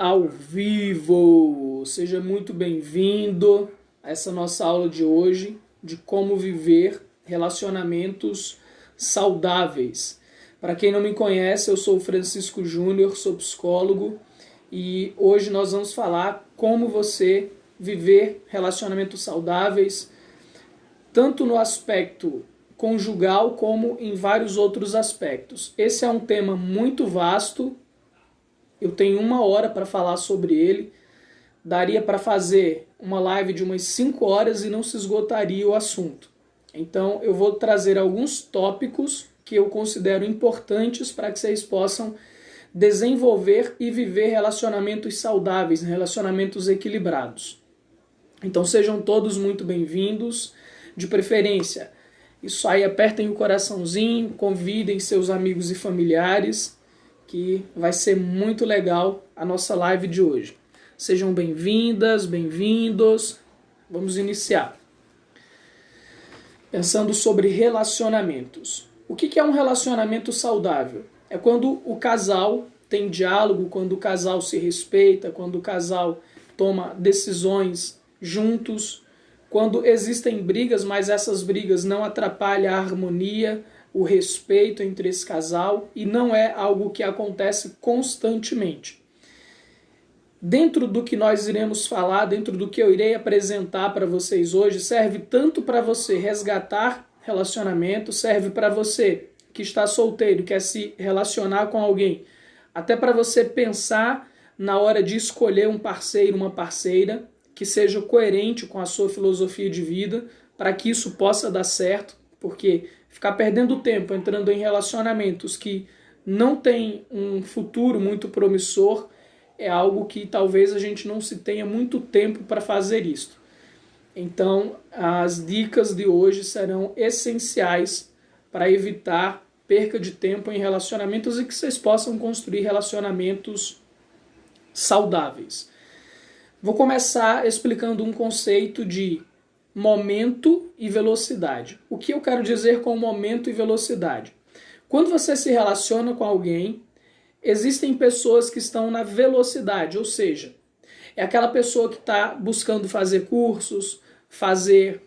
ao vivo. Seja muito bem-vindo a essa nossa aula de hoje de como viver relacionamentos saudáveis. Para quem não me conhece, eu sou o Francisco Júnior, sou psicólogo e hoje nós vamos falar como você viver relacionamentos saudáveis, tanto no aspecto conjugal como em vários outros aspectos. Esse é um tema muito vasto. Eu tenho 1 hora para falar sobre ele. Daria para fazer uma live de umas 5 horas e não se esgotaria o assunto. Então eu vou trazer alguns tópicos que eu considero importantes para que vocês possam desenvolver e viver relacionamentos saudáveis, relacionamentos equilibrados. Então sejam todos muito bem-vindos. De preferência, isso aí, apertem o coraçãozinho, convidem seus amigos e familiares, que vai ser muito legal a nossa live de hoje. Sejam bem-vindas, bem-vindos. Vamos iniciar. Pensando sobre relacionamentos. O que é um relacionamento saudável? É quando o casal tem diálogo, quando o casal se respeita, quando o casal toma decisões juntos, quando existem brigas, mas essas brigas não atrapalham a harmonia, o respeito entre esse casal e não é algo que acontece constantemente. Dentro do que nós iremos falar, dentro do que eu irei apresentar para vocês hoje, serve tanto para você resgatar relacionamento, serve para você que está solteiro, quer se relacionar com alguém, até para você pensar na hora de escolher um parceiro, uma parceira, que seja coerente com a sua filosofia de vida, para que isso possa dar certo, porque ficar perdendo tempo entrando em relacionamentos que não têm um futuro muito promissor é algo que talvez a gente não se tenha muito tempo para fazer isso. Então, as dicas de hoje serão essenciais para evitar perca de tempo em relacionamentos e que vocês possam construir relacionamentos saudáveis. Vou começar explicando um conceito de momento e velocidade. O que eu quero dizer com momento e velocidade? Quando você se relaciona com alguém, existem pessoas que estão na velocidade, ou seja, é aquela pessoa que está buscando fazer cursos, fazer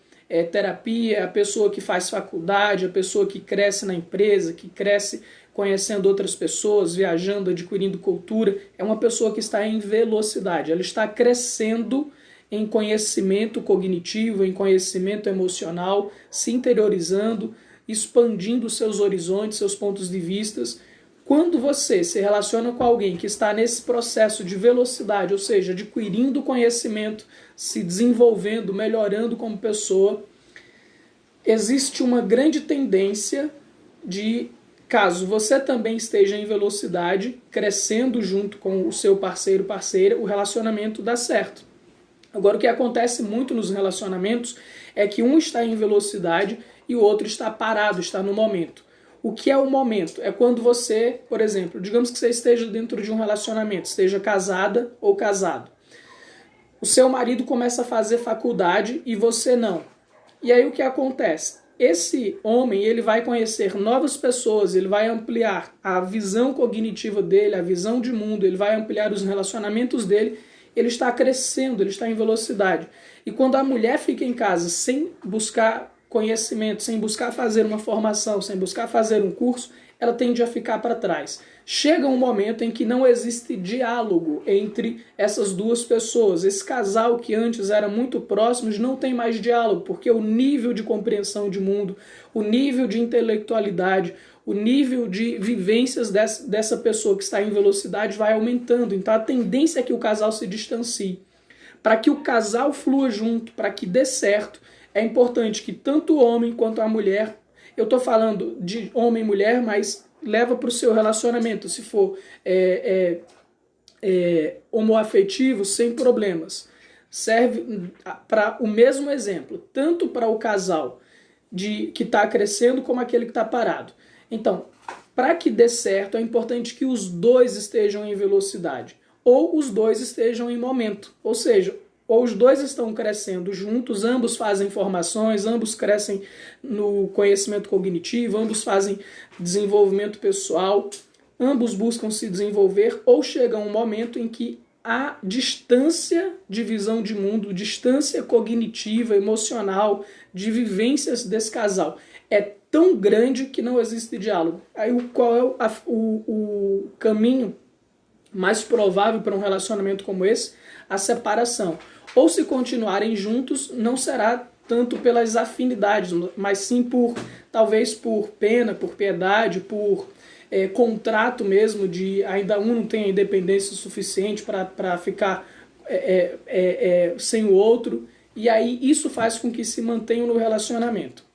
terapia, a pessoa que faz faculdade, a pessoa que cresce na empresa, que cresce conhecendo outras pessoas, viajando, adquirindo cultura, é uma pessoa que está em velocidade, ela está crescendo em conhecimento cognitivo, em conhecimento emocional, se interiorizando, expandindo seus horizontes, seus pontos de vista. Quando você se relaciona com alguém que está nesse processo de velocidade, ou seja, adquirindo conhecimento, se desenvolvendo, melhorando como pessoa, existe uma grande tendência de, caso você também esteja em velocidade, crescendo junto com o seu parceiro, parceira, o relacionamento dá certo. Agora, o que acontece muito nos relacionamentos é que um está em velocidade e o outro está parado, está no momento. O que é o momento? É quando você, por exemplo, digamos que você esteja dentro de um relacionamento, esteja casada ou casado. O seu marido começa a fazer faculdade e você não. E aí o que acontece? Esse homem, ele vai conhecer novas pessoas, ele vai ampliar a visão cognitiva dele, a visão de mundo, ele vai ampliar os relacionamentos dele, ele está crescendo, ele está em velocidade. E quando a mulher fica em casa sem buscar conhecimento, sem buscar fazer uma formação, sem buscar fazer um curso, ela tende a ficar para trás. Chega um momento em que não existe diálogo entre essas duas pessoas. Esse casal que antes era muito próximos não tem mais diálogo, porque o nível de compreensão de mundo, o nível de intelectualidade, o nível de vivências dessa pessoa que está em velocidade vai aumentando. Então a tendência é que o casal se distancie. Para que o casal flua junto, para que dê certo, é importante que tanto o homem quanto a mulher, eu estou falando de homem e mulher, mas leva para o seu relacionamento, se for homoafetivo, sem problemas. Serve para o mesmo exemplo, tanto para o casal que está crescendo como aquele que está parado. Então, para que dê certo, é importante que os dois estejam em velocidade, ou os dois estejam em momento, ou seja, ou os dois estão crescendo juntos, ambos fazem formações, ambos crescem no conhecimento cognitivo, ambos fazem desenvolvimento pessoal, ambos buscam se desenvolver, ou chega um momento em que a distância de visão de mundo, distância cognitiva, emocional, de vivências desse casal é tão grande que não existe diálogo. Aí qual é o caminho mais provável para um relacionamento como esse? A separação. Ou se continuarem juntos, não será tanto pelas afinidades, mas sim talvez por pena, por piedade, por contrato mesmo, de ainda um não tem a independência suficiente para ficar sem o outro, e aí isso faz com que se mantenham no relacionamento.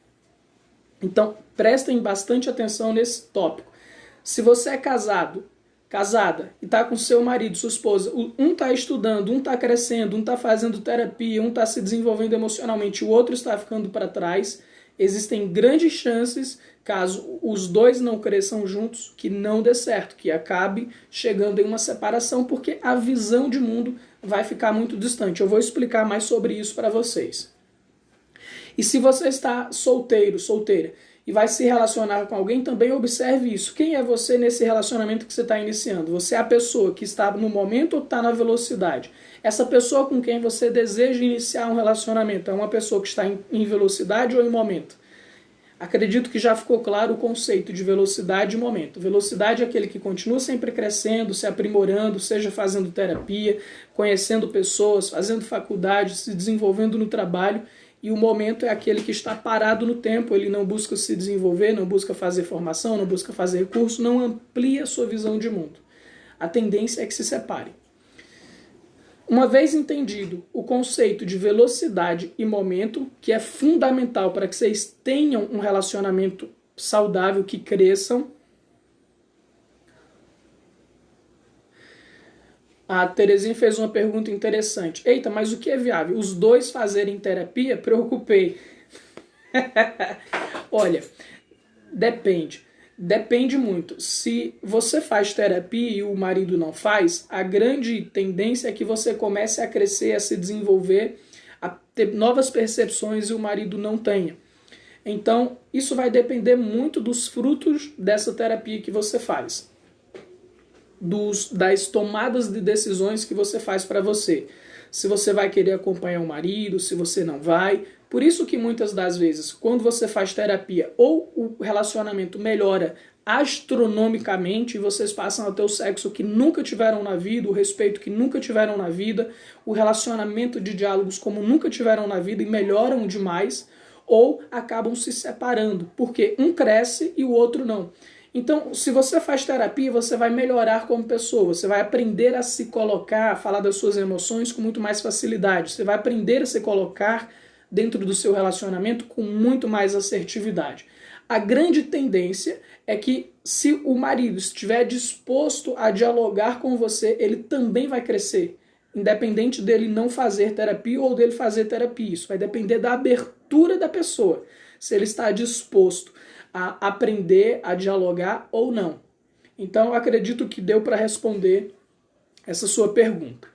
Então, prestem bastante atenção nesse tópico. Se você é casada, e está com seu marido, sua esposa, um está estudando, um está crescendo, um está fazendo terapia, um está se desenvolvendo emocionalmente, o outro está ficando para trás, existem grandes chances, caso os dois não cresçam juntos, que não dê certo, que acabe chegando em uma separação, porque a visão de mundo vai ficar muito distante. Eu vou explicar mais sobre isso para vocês. E se você está solteiro, solteira, e vai se relacionar com alguém, também observe isso. Quem é você nesse relacionamento que você está iniciando? Você é a pessoa que está no momento ou está na velocidade? Essa pessoa com quem você deseja iniciar um relacionamento é uma pessoa que está em velocidade ou em momento? Acredito que já ficou claro o conceito de velocidade e momento. Velocidade é aquele que continua sempre crescendo, se aprimorando, seja fazendo terapia, conhecendo pessoas, fazendo faculdade, se desenvolvendo no trabalho. E o momento é aquele que está parado no tempo, ele não busca se desenvolver, não busca fazer formação, não busca fazer recurso, não amplia a sua visão de mundo. A tendência é que se separe. Uma vez entendido o conceito de velocidade e momento, que é fundamental para que vocês tenham um relacionamento saudável, que cresçam. A Terezinha fez uma pergunta interessante. Eita, mas o que é viável? Os dois fazerem terapia? Preocupei. Olha, depende. Depende muito. Se você faz terapia e o marido não faz, a grande tendência é que você comece a crescer, a se desenvolver, a ter novas percepções e o marido não tenha. Então, isso vai depender muito dos frutos dessa terapia que você faz. Das tomadas de decisões que você faz para você. Se você vai querer acompanhar o marido, se você não vai. Por isso que muitas das vezes, quando você faz terapia, ou o relacionamento melhora astronomicamente, e vocês passam a ter o sexo que nunca tiveram na vida, o respeito que nunca tiveram na vida, o relacionamento de diálogos como nunca tiveram na vida e melhoram demais, ou acabam se separando, porque um cresce e o outro não. Então, se você faz terapia, você vai melhorar como pessoa, você vai aprender a se colocar, a falar das suas emoções com muito mais facilidade, você vai aprender a se colocar dentro do seu relacionamento com muito mais assertividade. A grande tendência é que, se o marido estiver disposto a dialogar com você, ele também vai crescer, independente dele não fazer terapia ou dele fazer terapia. Isso vai depender da abertura da pessoa, se ele está disposto a aprender, a dialogar ou não. Então, eu acredito que deu para responder essa sua pergunta.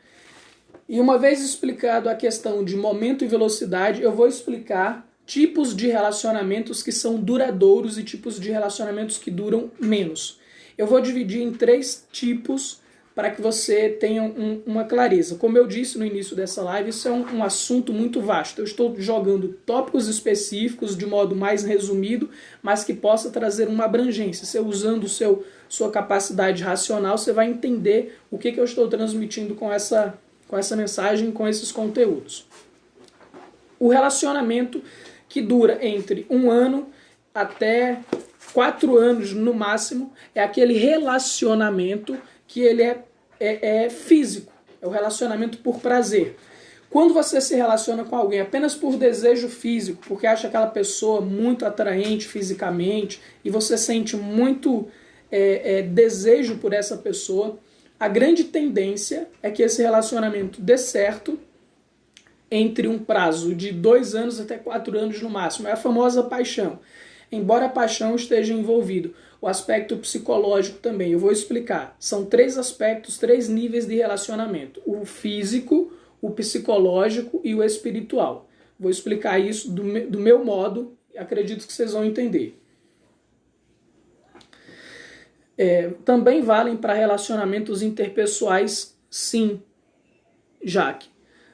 E uma vez explicado a questão de momento e velocidade, eu vou explicar tipos de relacionamentos que são duradouros e tipos de relacionamentos que duram menos. Eu vou dividir em 3 tipos para que você tenha uma clareza. Como eu disse no início dessa live, isso é um assunto muito vasto. Eu estou jogando tópicos específicos de modo mais resumido, mas que possa trazer uma abrangência. Você usando sua capacidade racional, você vai entender o que eu estou transmitindo com essa mensagem, com esses conteúdos. O relacionamento que dura entre 1 ano até 4 anos no máximo é aquele relacionamento que ele é físico, é o relacionamento por prazer. Quando você se relaciona com alguém apenas por desejo físico, porque acha aquela pessoa muito atraente fisicamente e você sente muito desejo por essa pessoa, a grande tendência é que esse relacionamento dê certo entre um prazo de 2 anos até 4 anos no máximo. É a famosa paixão. Embora a paixão esteja envolvido o aspecto psicológico também, eu vou explicar. São 3 aspectos, 3 níveis de relacionamento. O físico, o psicológico e o espiritual. Vou explicar isso do meu modo, acredito que vocês vão entender. Também valem para relacionamentos interpessoais, sim. Jaque,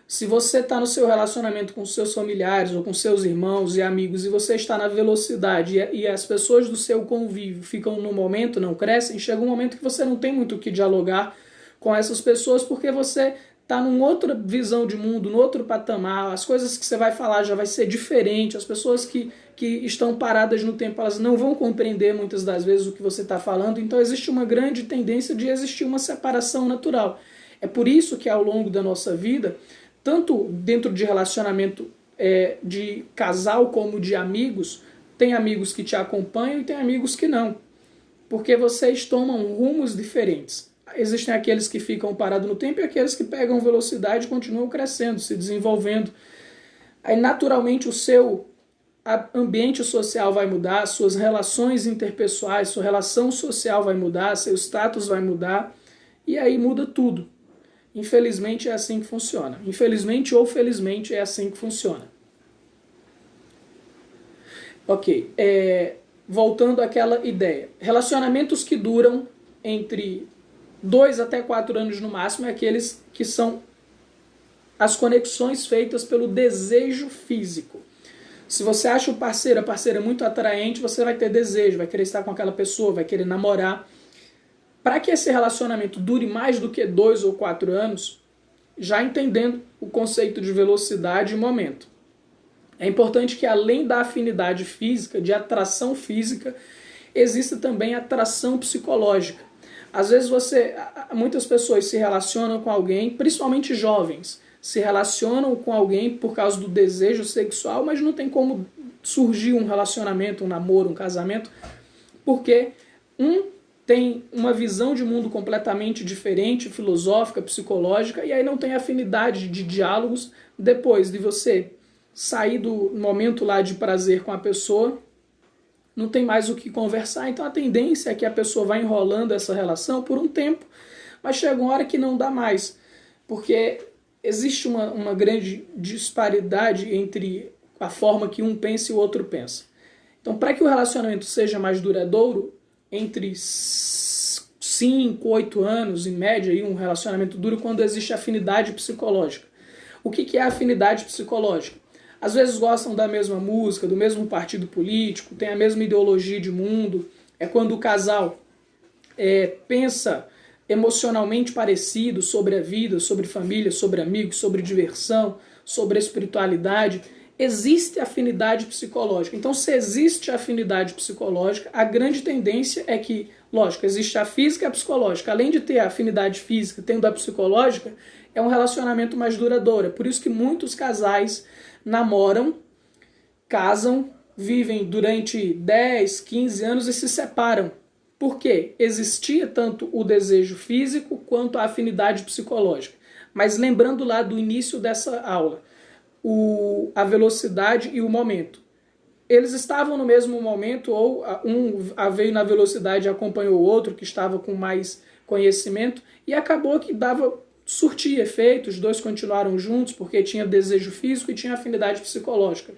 se você está no seu relacionamento com seus familiares ou com seus irmãos e amigos e você está na velocidade e as pessoas do seu convívio ficam no momento, não crescem, chega um momento que você não tem muito o que dialogar com essas pessoas porque você está numa outra visão de mundo, num outro patamar, as coisas que você vai falar já vai ser diferente, as pessoas que estão paradas no tempo, elas não vão compreender muitas das vezes o que você está falando, então existe uma grande tendência de existir uma separação natural. É por isso que ao longo da nossa vida, tanto dentro de relacionamento de casal como de amigos, tem amigos que te acompanham e tem amigos que não, porque vocês tomam rumos diferentes. Existem aqueles que ficam parados no tempo e aqueles que pegam velocidade e continuam crescendo, se desenvolvendo. Aí naturalmente o seu ambiente social vai mudar, suas relações interpessoais, sua relação social vai mudar, seu status vai mudar, e aí muda tudo. Infelizmente é assim que funciona. Infelizmente ou felizmente é assim que funciona. Ok, voltando àquela ideia. Relacionamentos que duram entre 2 até 4 anos no máximo é aqueles que são as conexões feitas pelo desejo físico. Se você acha o parceiro, a parceira muito atraente, você vai ter desejo, vai querer estar com aquela pessoa, vai querer namorar. Para que esse relacionamento dure mais do que 2 ou 4 anos, já entendendo o conceito de velocidade e momento, é importante que além da afinidade física, de atração física, exista também atração psicológica. Às vezes muitas pessoas se relacionam com alguém, principalmente jovens, se relacionam com alguém por causa do desejo sexual, mas não tem como surgir um relacionamento, um namoro, um casamento, porque tem uma visão de mundo completamente diferente, filosófica, psicológica, e aí não tem afinidade de diálogos. Depois de você sair do momento lá de prazer com a pessoa, não tem mais o que conversar, então a tendência é que a pessoa vai enrolando essa relação por um tempo, mas chega uma hora que não dá mais, porque existe uma grande disparidade entre a forma que um pensa e o outro pensa. Então, para que o relacionamento seja mais duradouro, entre 5, 8 anos, em média, aí um relacionamento dura quando existe afinidade psicológica. O que é afinidade psicológica? Às vezes gostam da mesma música, do mesmo partido político, tem a mesma ideologia de mundo. É quando o casal pensa emocionalmente parecido sobre a vida, sobre família, sobre amigos, sobre diversão, sobre espiritualidade. Existe afinidade psicológica. Então, se existe afinidade psicológica, a grande tendência é que, lógico, existe a física e a psicológica. Além de ter a afinidade física, tendo a psicológica, é um relacionamento mais duradouro. Por isso que muitos casais namoram, casam, vivem durante 10, 15 anos e se separam. Por quê? Existia tanto o desejo físico quanto a afinidade psicológica. Mas lembrando lá do início dessa aula, a velocidade e o momento. Eles estavam no mesmo momento, ou um veio na velocidade e acompanhou o outro, que estava com mais conhecimento, e acabou que surtir efeito, os dois continuaram juntos, porque tinha desejo físico e tinha afinidade psicológica.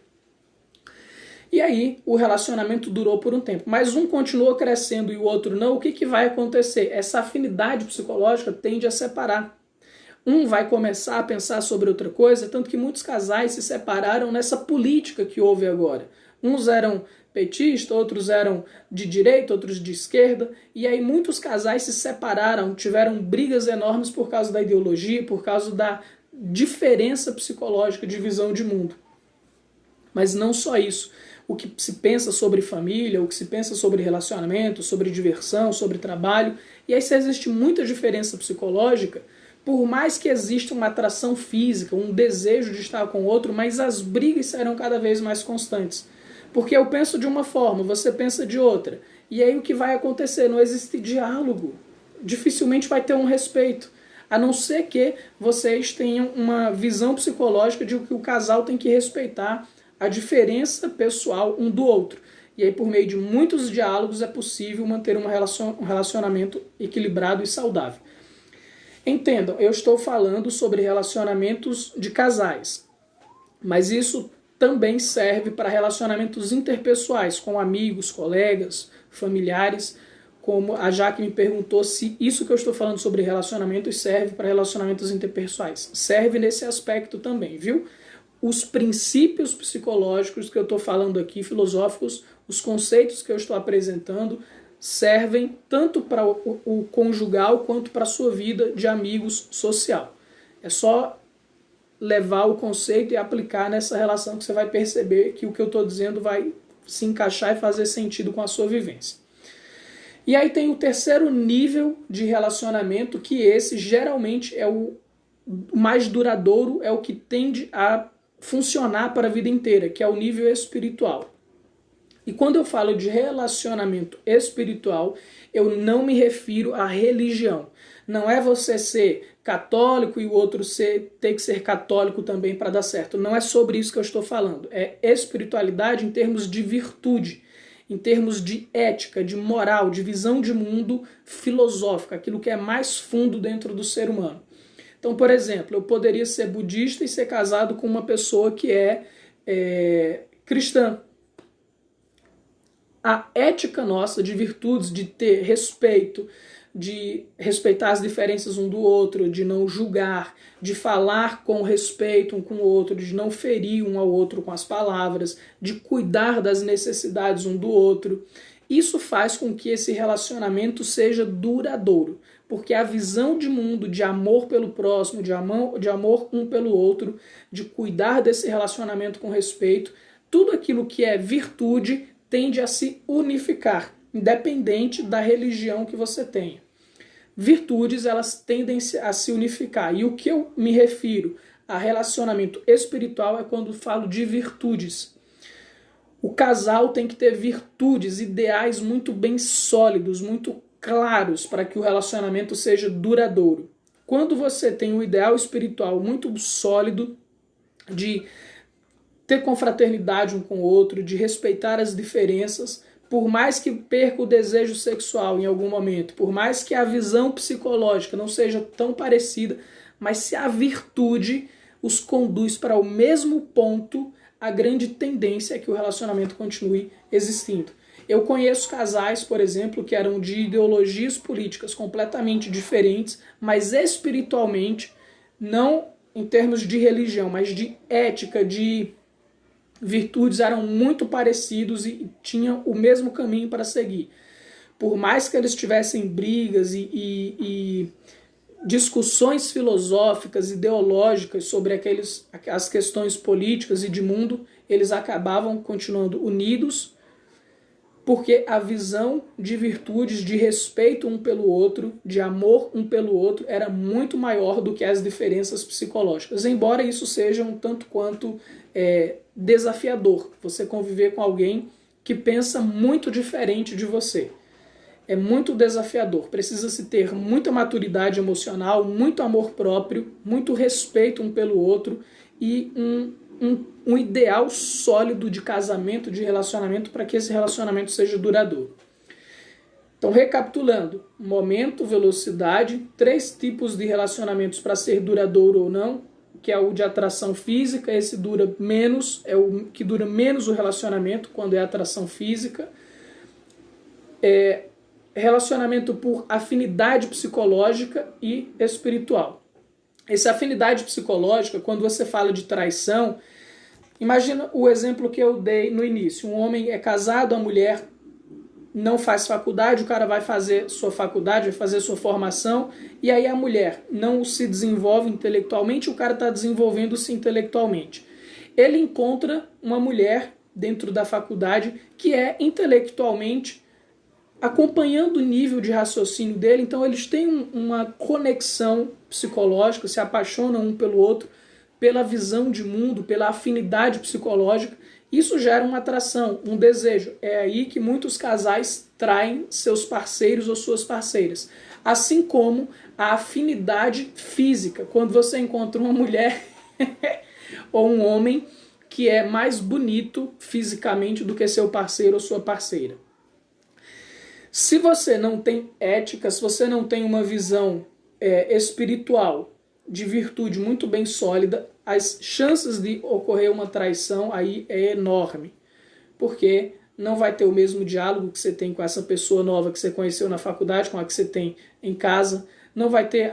E aí o relacionamento durou por um tempo, mas um continuou crescendo e o outro não. O que vai acontecer? Essa afinidade psicológica tende a separar. Um vai começar a pensar sobre outra coisa, tanto que muitos casais se separaram nessa política que houve agora. Uns eram petistas, outros eram de direita, outros de esquerda, e aí muitos casais se separaram, tiveram brigas enormes por causa da ideologia, por causa da diferença psicológica de visão de mundo. Mas não só isso. O que se pensa sobre família, o que se pensa sobre relacionamento, sobre diversão, sobre trabalho, e aí se existe muita diferença psicológica, por mais que exista uma atração física, um desejo de estar com o outro, mas as brigas serão cada vez mais constantes. Porque eu penso de uma forma, você pensa de outra. E aí o que vai acontecer? Não existe diálogo. Dificilmente vai ter um respeito. A não ser que vocês tenham uma visão psicológica de que o casal tem que respeitar a diferença pessoal um do outro. E aí, por meio de muitos diálogos, é possível manter um relacionamento equilibrado e saudável. Entendam, eu estou falando sobre relacionamentos de casais, mas isso também serve para relacionamentos interpessoais, com amigos, colegas, familiares. como a Jaque me perguntou se isso que eu estou falando sobre relacionamentos serve para relacionamentos interpessoais. Serve nesse aspecto também, viu? Os princípios psicológicos que eu estou falando aqui, filosóficos, os conceitos que eu estou apresentando, servem tanto para o conjugal quanto para a sua vida de amigos social. É só levar o conceito e aplicar nessa relação que você vai perceber que o que eu estou dizendo vai se encaixar e fazer sentido com a sua vivência. E aí tem o terceiro nível de relacionamento, que esse geralmente é o mais duradouro, é o que tende a funcionar para a vida inteira, que é o nível espiritual. E quando eu falo de relacionamento espiritual, eu não me refiro à religião. Não é você ser católico e o outro ter que ser católico também para dar certo. Não é sobre isso que eu estou falando. É espiritualidade em termos de virtude, em termos de ética, de moral, de visão de mundo filosófica, aquilo que é mais fundo dentro do ser humano. Então, por exemplo, eu poderia ser budista e ser casado com uma pessoa que é cristã. A ética nossa de virtudes, de ter respeito, de respeitar as diferenças um do outro, de não julgar, de falar com respeito um com o outro, de não ferir um ao outro com as palavras, de cuidar das necessidades um do outro. Isso faz com que esse relacionamento seja duradouro, porque a visão de mundo de amor pelo próximo, de amor um pelo outro, de cuidar desse relacionamento com respeito, tudo aquilo que é virtude tende a se unificar, independente da religião que você tenha. Virtudes, elas tendem a se unificar. E o que eu me refiro a relacionamento espiritual é quando falo de virtudes. O casal tem que ter virtudes, ideais muito bem sólidos, muito claros para que o relacionamento seja duradouro. Quando você tem um ideal espiritual muito sólido de ter confraternidade um com o outro, de respeitar as diferenças, por mais que perca o desejo sexual em algum momento, por mais que a visão psicológica não seja tão parecida, mas se a virtude os conduz para o mesmo ponto, a grande tendência é que o relacionamento continue existindo. Eu conheço casais, por exemplo, que eram de ideologias políticas completamente diferentes, mas espiritualmente, não em termos de religião, mas de ética, de virtudes, eram muito parecidos e tinham o mesmo caminho para seguir. Por mais que eles tivessem brigas e discussões filosóficas, ideológicas sobre as questões políticas e de mundo, eles acabavam continuando unidos, porque a visão de virtudes, de respeito um pelo outro, de amor um pelo outro, era muito maior do que as diferenças psicológicas. Embora isso seja um tanto quanto desafiador, você conviver com alguém que pensa muito diferente de você. É muito desafiador. Precisa-se ter muita maturidade emocional, muito amor próprio, muito respeito um pelo outro e um ideal sólido de casamento, de relacionamento, para que esse relacionamento seja duradouro. Então, recapitulando, momento, velocidade, 3 tipos de relacionamentos para ser duradouro ou não, que é o de atração física, esse dura menos, é o que dura menos o relacionamento quando é atração física. Relacionamento por afinidade psicológica e espiritual. Essa afinidade psicológica, quando você fala de traição, imagina o exemplo que eu dei no início. Um homem é casado, a mulher não faz faculdade, o cara vai fazer sua faculdade, vai fazer sua formação, e aí a mulher não se desenvolve intelectualmente, o cara está desenvolvendo-se intelectualmente. Ele encontra uma mulher dentro da faculdade que é intelectualmente acompanhando o nível de raciocínio dele, então eles têm uma conexão psicológica, se apaixonam um pelo outro, pela visão de mundo, pela afinidade psicológica. Isso gera uma atração, um desejo. É aí que muitos casais traem seus parceiros ou suas parceiras. Assim como a afinidade física, quando você encontra uma mulher ou um homem que é mais bonito fisicamente do que seu parceiro ou sua parceira. Se você não tem ética, se você não tem uma visão espiritual de virtude muito bem sólida, as chances de ocorrer uma traição aí é enorme. Porque não vai ter o mesmo diálogo que você tem com essa pessoa nova que você conheceu na faculdade, com a que você tem em casa, não vai ter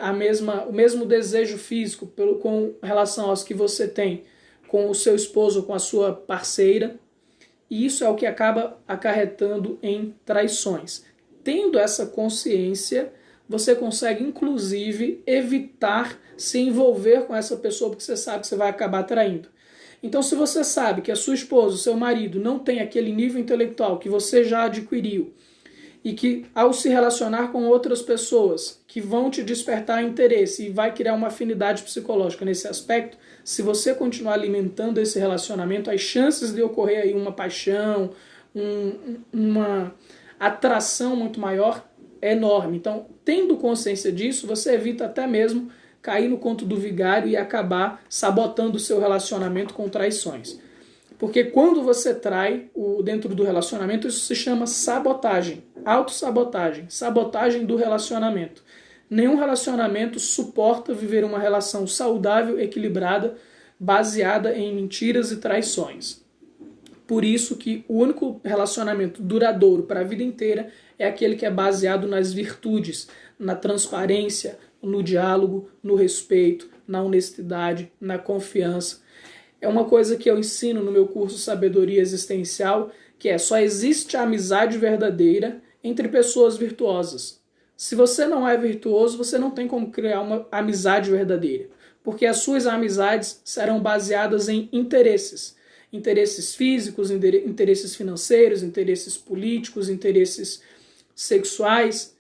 o mesmo desejo físico com relação aos que você tem com o seu esposo ou com a sua parceira, e isso é o que acaba acarretando em traições. Tendo essa consciência, você consegue, inclusive, evitar se envolver com essa pessoa, porque você sabe que você vai acabar traindo. Então, se você sabe que a sua esposa, o seu marido, não tem aquele nível intelectual que você já adquiriu, e que, ao se relacionar com outras pessoas que vão te despertar interesse e vai criar uma afinidade psicológica nesse aspecto, se você continuar alimentando esse relacionamento, as chances de ocorrer aí uma paixão, uma atração muito maior é enorme. Então, tendo consciência disso, você evita até mesmo cair no conto do vigário e acabar sabotando o seu relacionamento com traições. Porque quando você trai dentro do relacionamento, isso se chama sabotagem, autossabotagem, sabotagem do relacionamento. Nenhum relacionamento suporta viver uma relação saudável, equilibrada, baseada em mentiras e traições. Por isso que o único relacionamento duradouro para a vida inteira é aquele que é baseado nas virtudes, na transparência, no diálogo, no respeito, na honestidade, na confiança. É uma coisa que eu ensino no meu curso Sabedoria Existencial, que só existe a amizade verdadeira entre pessoas virtuosas. Se você não é virtuoso, você não tem como criar uma amizade verdadeira, porque as suas amizades serão baseadas em interesses. Interesses físicos, interesses financeiros, interesses políticos, interesses sexuais.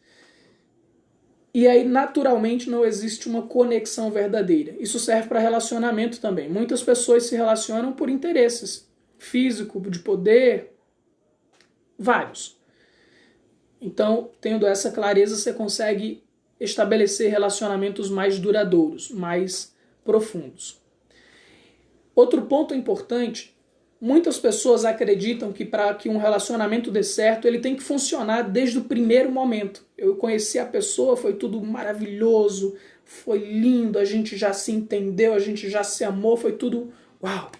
E aí, naturalmente, não existe uma conexão verdadeira. Isso serve para relacionamento também. Muitas pessoas se relacionam por interesses físico, de poder, vários. Então, tendo essa clareza, você consegue estabelecer relacionamentos mais duradouros, mais profundos. Outro ponto importante, muitas pessoas acreditam que para que um relacionamento dê certo, ele tem que funcionar desde o primeiro momento. Eu conheci a pessoa, foi tudo maravilhoso, foi lindo, a gente já se entendeu, a gente já se amou, foi tudo uau!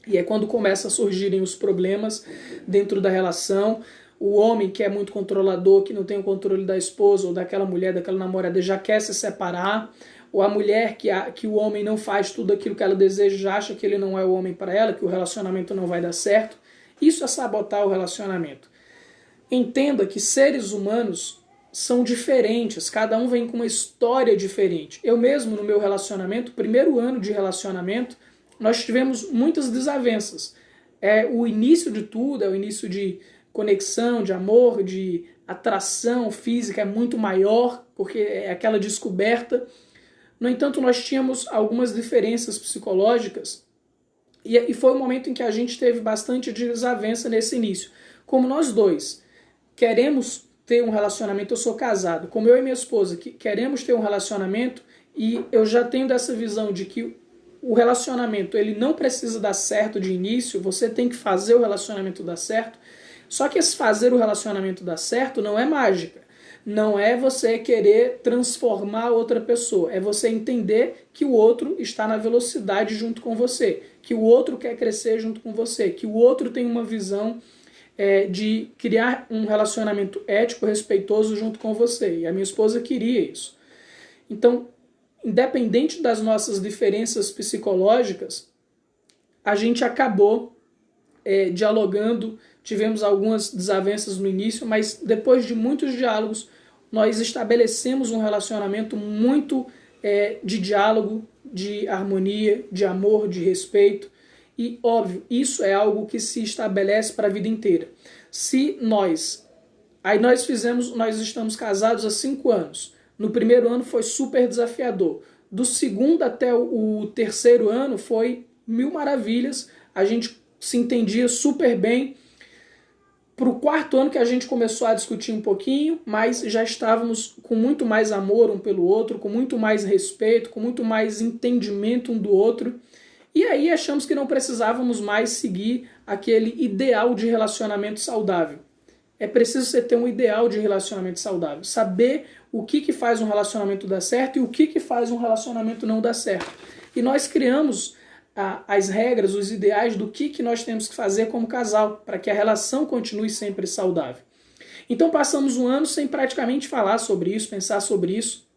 E é quando começam a surgirem os problemas dentro da relação. O homem que é muito controlador, que não tem o controle da esposa ou daquela mulher, daquela namorada, já quer se separar. Ou a mulher que o homem não faz tudo aquilo que ela deseja, já acha que ele não é o homem para ela, que o relacionamento não vai dar certo. Isso é sabotar o relacionamento. Entenda que seres humanos são diferentes, cada um vem com uma história diferente. Eu mesmo, no meu relacionamento, primeiro ano de relacionamento, nós tivemos muitas desavenças. É o início de tudo, é o início de conexão, de amor, de atração física, é muito maior, porque é aquela descoberta. No entanto, nós tínhamos algumas diferenças psicológicas e foi um momento em que a gente teve bastante desavença nesse início. Como nós dois queremos ter um relacionamento, eu sou casado, como eu e minha esposa, que queremos ter um relacionamento, e eu já tenho dessa visão de que o relacionamento ele não precisa dar certo de início, você tem que fazer o relacionamento dar certo. Só que esse fazer o relacionamento dar certo não é mágica. Não é você querer transformar outra pessoa, é você entender que o outro está na velocidade junto com você, que o outro quer crescer junto com você, que o outro tem uma visão de criar um relacionamento ético, respeitoso junto com você. E a minha esposa queria isso. Então, independente das nossas diferenças psicológicas, a gente acabou dialogando. Tivemos algumas desavenças no início, mas depois de muitos diálogos, nós estabelecemos um relacionamento muito de diálogo, de harmonia, de amor, de respeito. E, óbvio, isso é algo que se estabelece para a vida inteira. Nós estamos casados há 5 anos. No primeiro ano foi super desafiador. Do segundo até o terceiro ano foi mil maravilhas. A gente se entendia super bem. Para o quarto ano que a gente começou a discutir um pouquinho, mas já estávamos com muito mais amor um pelo outro, com muito mais respeito, com muito mais entendimento um do outro. E aí achamos que não precisávamos mais seguir aquele ideal de relacionamento saudável. É preciso você ter um ideal de relacionamento saudável. Saber o que faz um relacionamento dar certo e o que faz um relacionamento não dar certo. E nós criamos as regras, os ideais do que nós temos que fazer como casal, para que a relação continue sempre saudável. Então passamos um ano sem praticamente falar sobre isso, pensar sobre isso,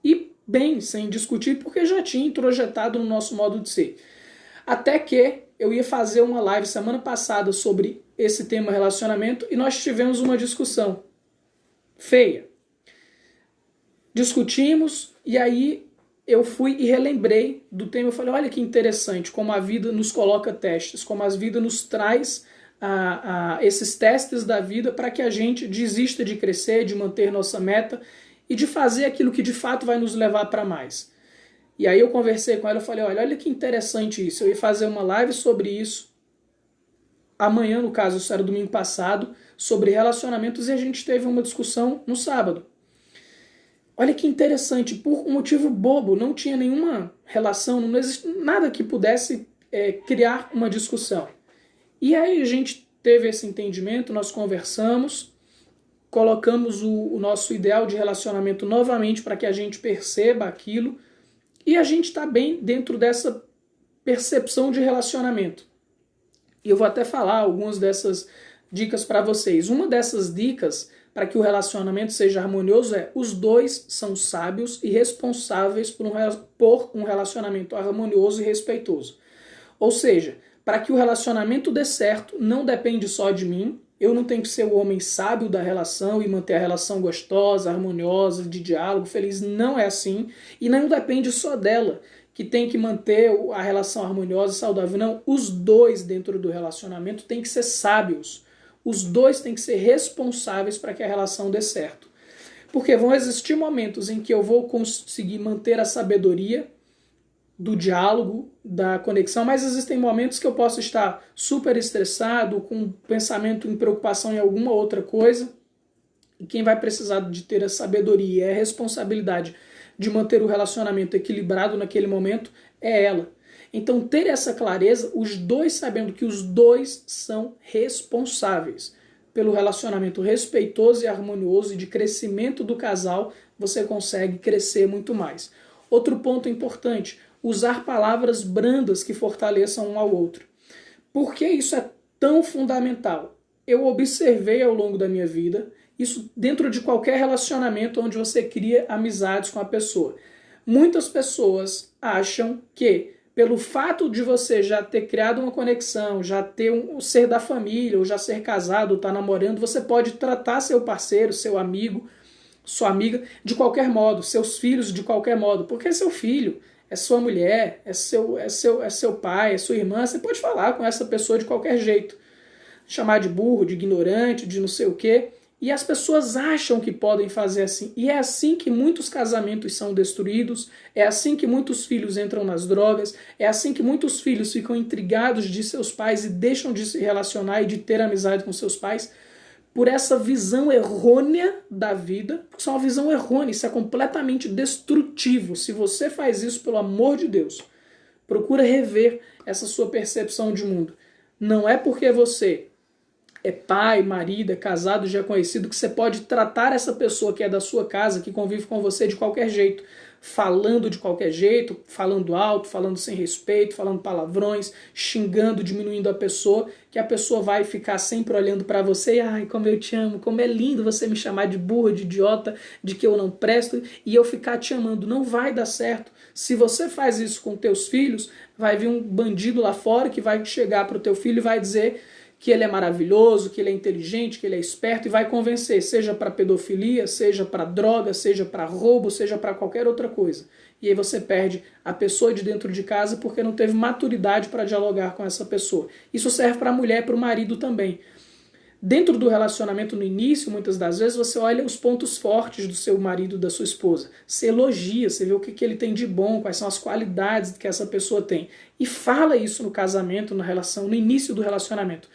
e bem, sem discutir, porque já tinha introjetado no nosso modo de ser. Até que eu ia fazer uma live semana passada sobre esse tema relacionamento e nós tivemos uma discussão feia. Discutimos e aí eu fui e relembrei do tema. Eu falei, olha que interessante como a vida nos coloca testes, como a vida nos traz esses testes da vida para que a gente desista de crescer, de manter nossa meta e de fazer aquilo que de fato vai nos levar para mais. E aí eu conversei com ela, eu falei, olha que interessante isso, eu ia fazer uma live sobre isso, amanhã no caso, isso era domingo passado, sobre relacionamentos e a gente teve uma discussão no sábado. Olha que interessante, por um motivo bobo, não tinha nenhuma relação, não existe nada que pudesse criar uma discussão. E aí a gente teve esse entendimento, nós conversamos, colocamos o nosso ideal de relacionamento novamente para que a gente perceba aquilo e a gente está bem dentro dessa percepção de relacionamento. E eu vou até falar algumas dessas dicas para vocês. Uma dessas dicas para que o relacionamento seja harmonioso é: os dois são sábios e responsáveis por um relacionamento harmonioso e respeitoso. Ou seja, para que o relacionamento dê certo, não depende só de mim. Eu não tenho que ser o homem sábio da relação e manter a relação gostosa, harmoniosa, de diálogo, feliz. Não é assim. E não depende só dela, que tem que manter a relação harmoniosa e saudável. Não, os dois dentro do relacionamento têm que ser sábios. Os dois têm que ser responsáveis para que a relação dê certo. Porque vão existir momentos em que eu vou conseguir manter a sabedoria do diálogo, da conexão, mas existem momentos que eu posso estar super estressado, com pensamento em preocupação em alguma outra coisa, e quem vai precisar de ter a sabedoria e a responsabilidade de manter o relacionamento equilibrado naquele momento é ela. Então ter essa clareza, os dois sabendo que os dois são responsáveis pelo relacionamento respeitoso e harmonioso e de crescimento do casal, você consegue crescer muito mais. Outro ponto importante: usar palavras brandas que fortaleçam um ao outro. Por que isso é tão fundamental? Eu observei ao longo da minha vida, isso dentro de qualquer relacionamento onde você cria amizades com a pessoa. Muitas pessoas acham que, pelo fato de você já ter criado uma conexão, já ter ser da família, ou já ser casado, ou estar namorando, você pode tratar seu parceiro, seu amigo, sua amiga, de qualquer modo, seus filhos de qualquer modo, porque é seu filho, é sua mulher, é seu pai, é sua irmã, você pode falar com essa pessoa de qualquer jeito. Chamar de burro, de ignorante, de não sei o quê. E as pessoas acham que podem fazer assim. E é assim que muitos casamentos são destruídos, é assim que muitos filhos entram nas drogas, é assim que muitos filhos ficam intrigados de seus pais e deixam de se relacionar e de ter amizade com seus pais, por essa visão errônea da vida. Isso é uma visão errônea, isso é completamente destrutivo. Se você faz isso, pelo amor de Deus, procura rever essa sua percepção de mundo. Não é porque você é pai, marido, é casado, já é conhecido, que você pode tratar essa pessoa que é da sua casa, que convive com você de qualquer jeito, falando de qualquer jeito, falando alto, falando sem respeito, falando palavrões, xingando, diminuindo a pessoa, que a pessoa vai ficar sempre olhando para você e, ai, como eu te amo, como é lindo você me chamar de burra, de idiota, de que eu não presto, e eu ficar te amando. Não vai dar certo. Se você faz isso com teus filhos, vai vir um bandido lá fora que vai chegar pro teu filho e vai dizer que ele é maravilhoso, que ele é inteligente, que ele é esperto, e vai convencer, seja para pedofilia, seja para droga, seja para roubo, seja para qualquer outra coisa. E aí você perde a pessoa de dentro de casa porque não teve maturidade para dialogar com essa pessoa. Isso serve para a mulher e para o marido também. Dentro do relacionamento, no início, muitas das vezes, você olha os pontos fortes do seu marido, da sua esposa. Você elogia, você vê o que ele tem de bom, quais são as qualidades que essa pessoa tem. E fala isso no casamento, na relação, no início do relacionamento.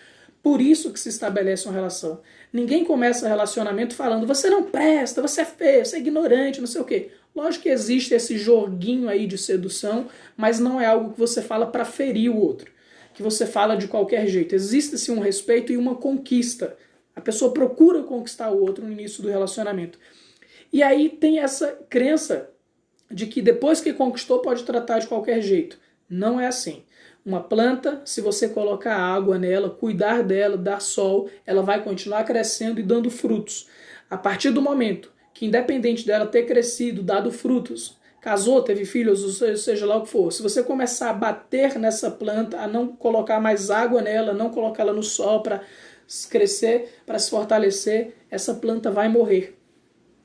Por isso que se estabelece uma relação. Ninguém começa relacionamento falando: você não presta, você é feio, você é ignorante, não sei o quê. Lógico que existe esse joguinho aí de sedução, mas não é algo que você fala para ferir o outro, que você fala de qualquer jeito. Existe-se um respeito e uma conquista. A pessoa procura conquistar o outro no início do relacionamento. E aí tem essa crença de que depois que conquistou pode tratar de qualquer jeito. Não é assim. Uma planta, se você colocar água nela, cuidar dela, dar sol, ela vai continuar crescendo e dando frutos. A partir do momento que, independente dela ter crescido, dado frutos, casou, teve filhos, seja lá o que for, se você começar a bater nessa planta, a não colocar mais água nela, não colocar ela no sol para crescer, para se fortalecer, essa planta vai morrer.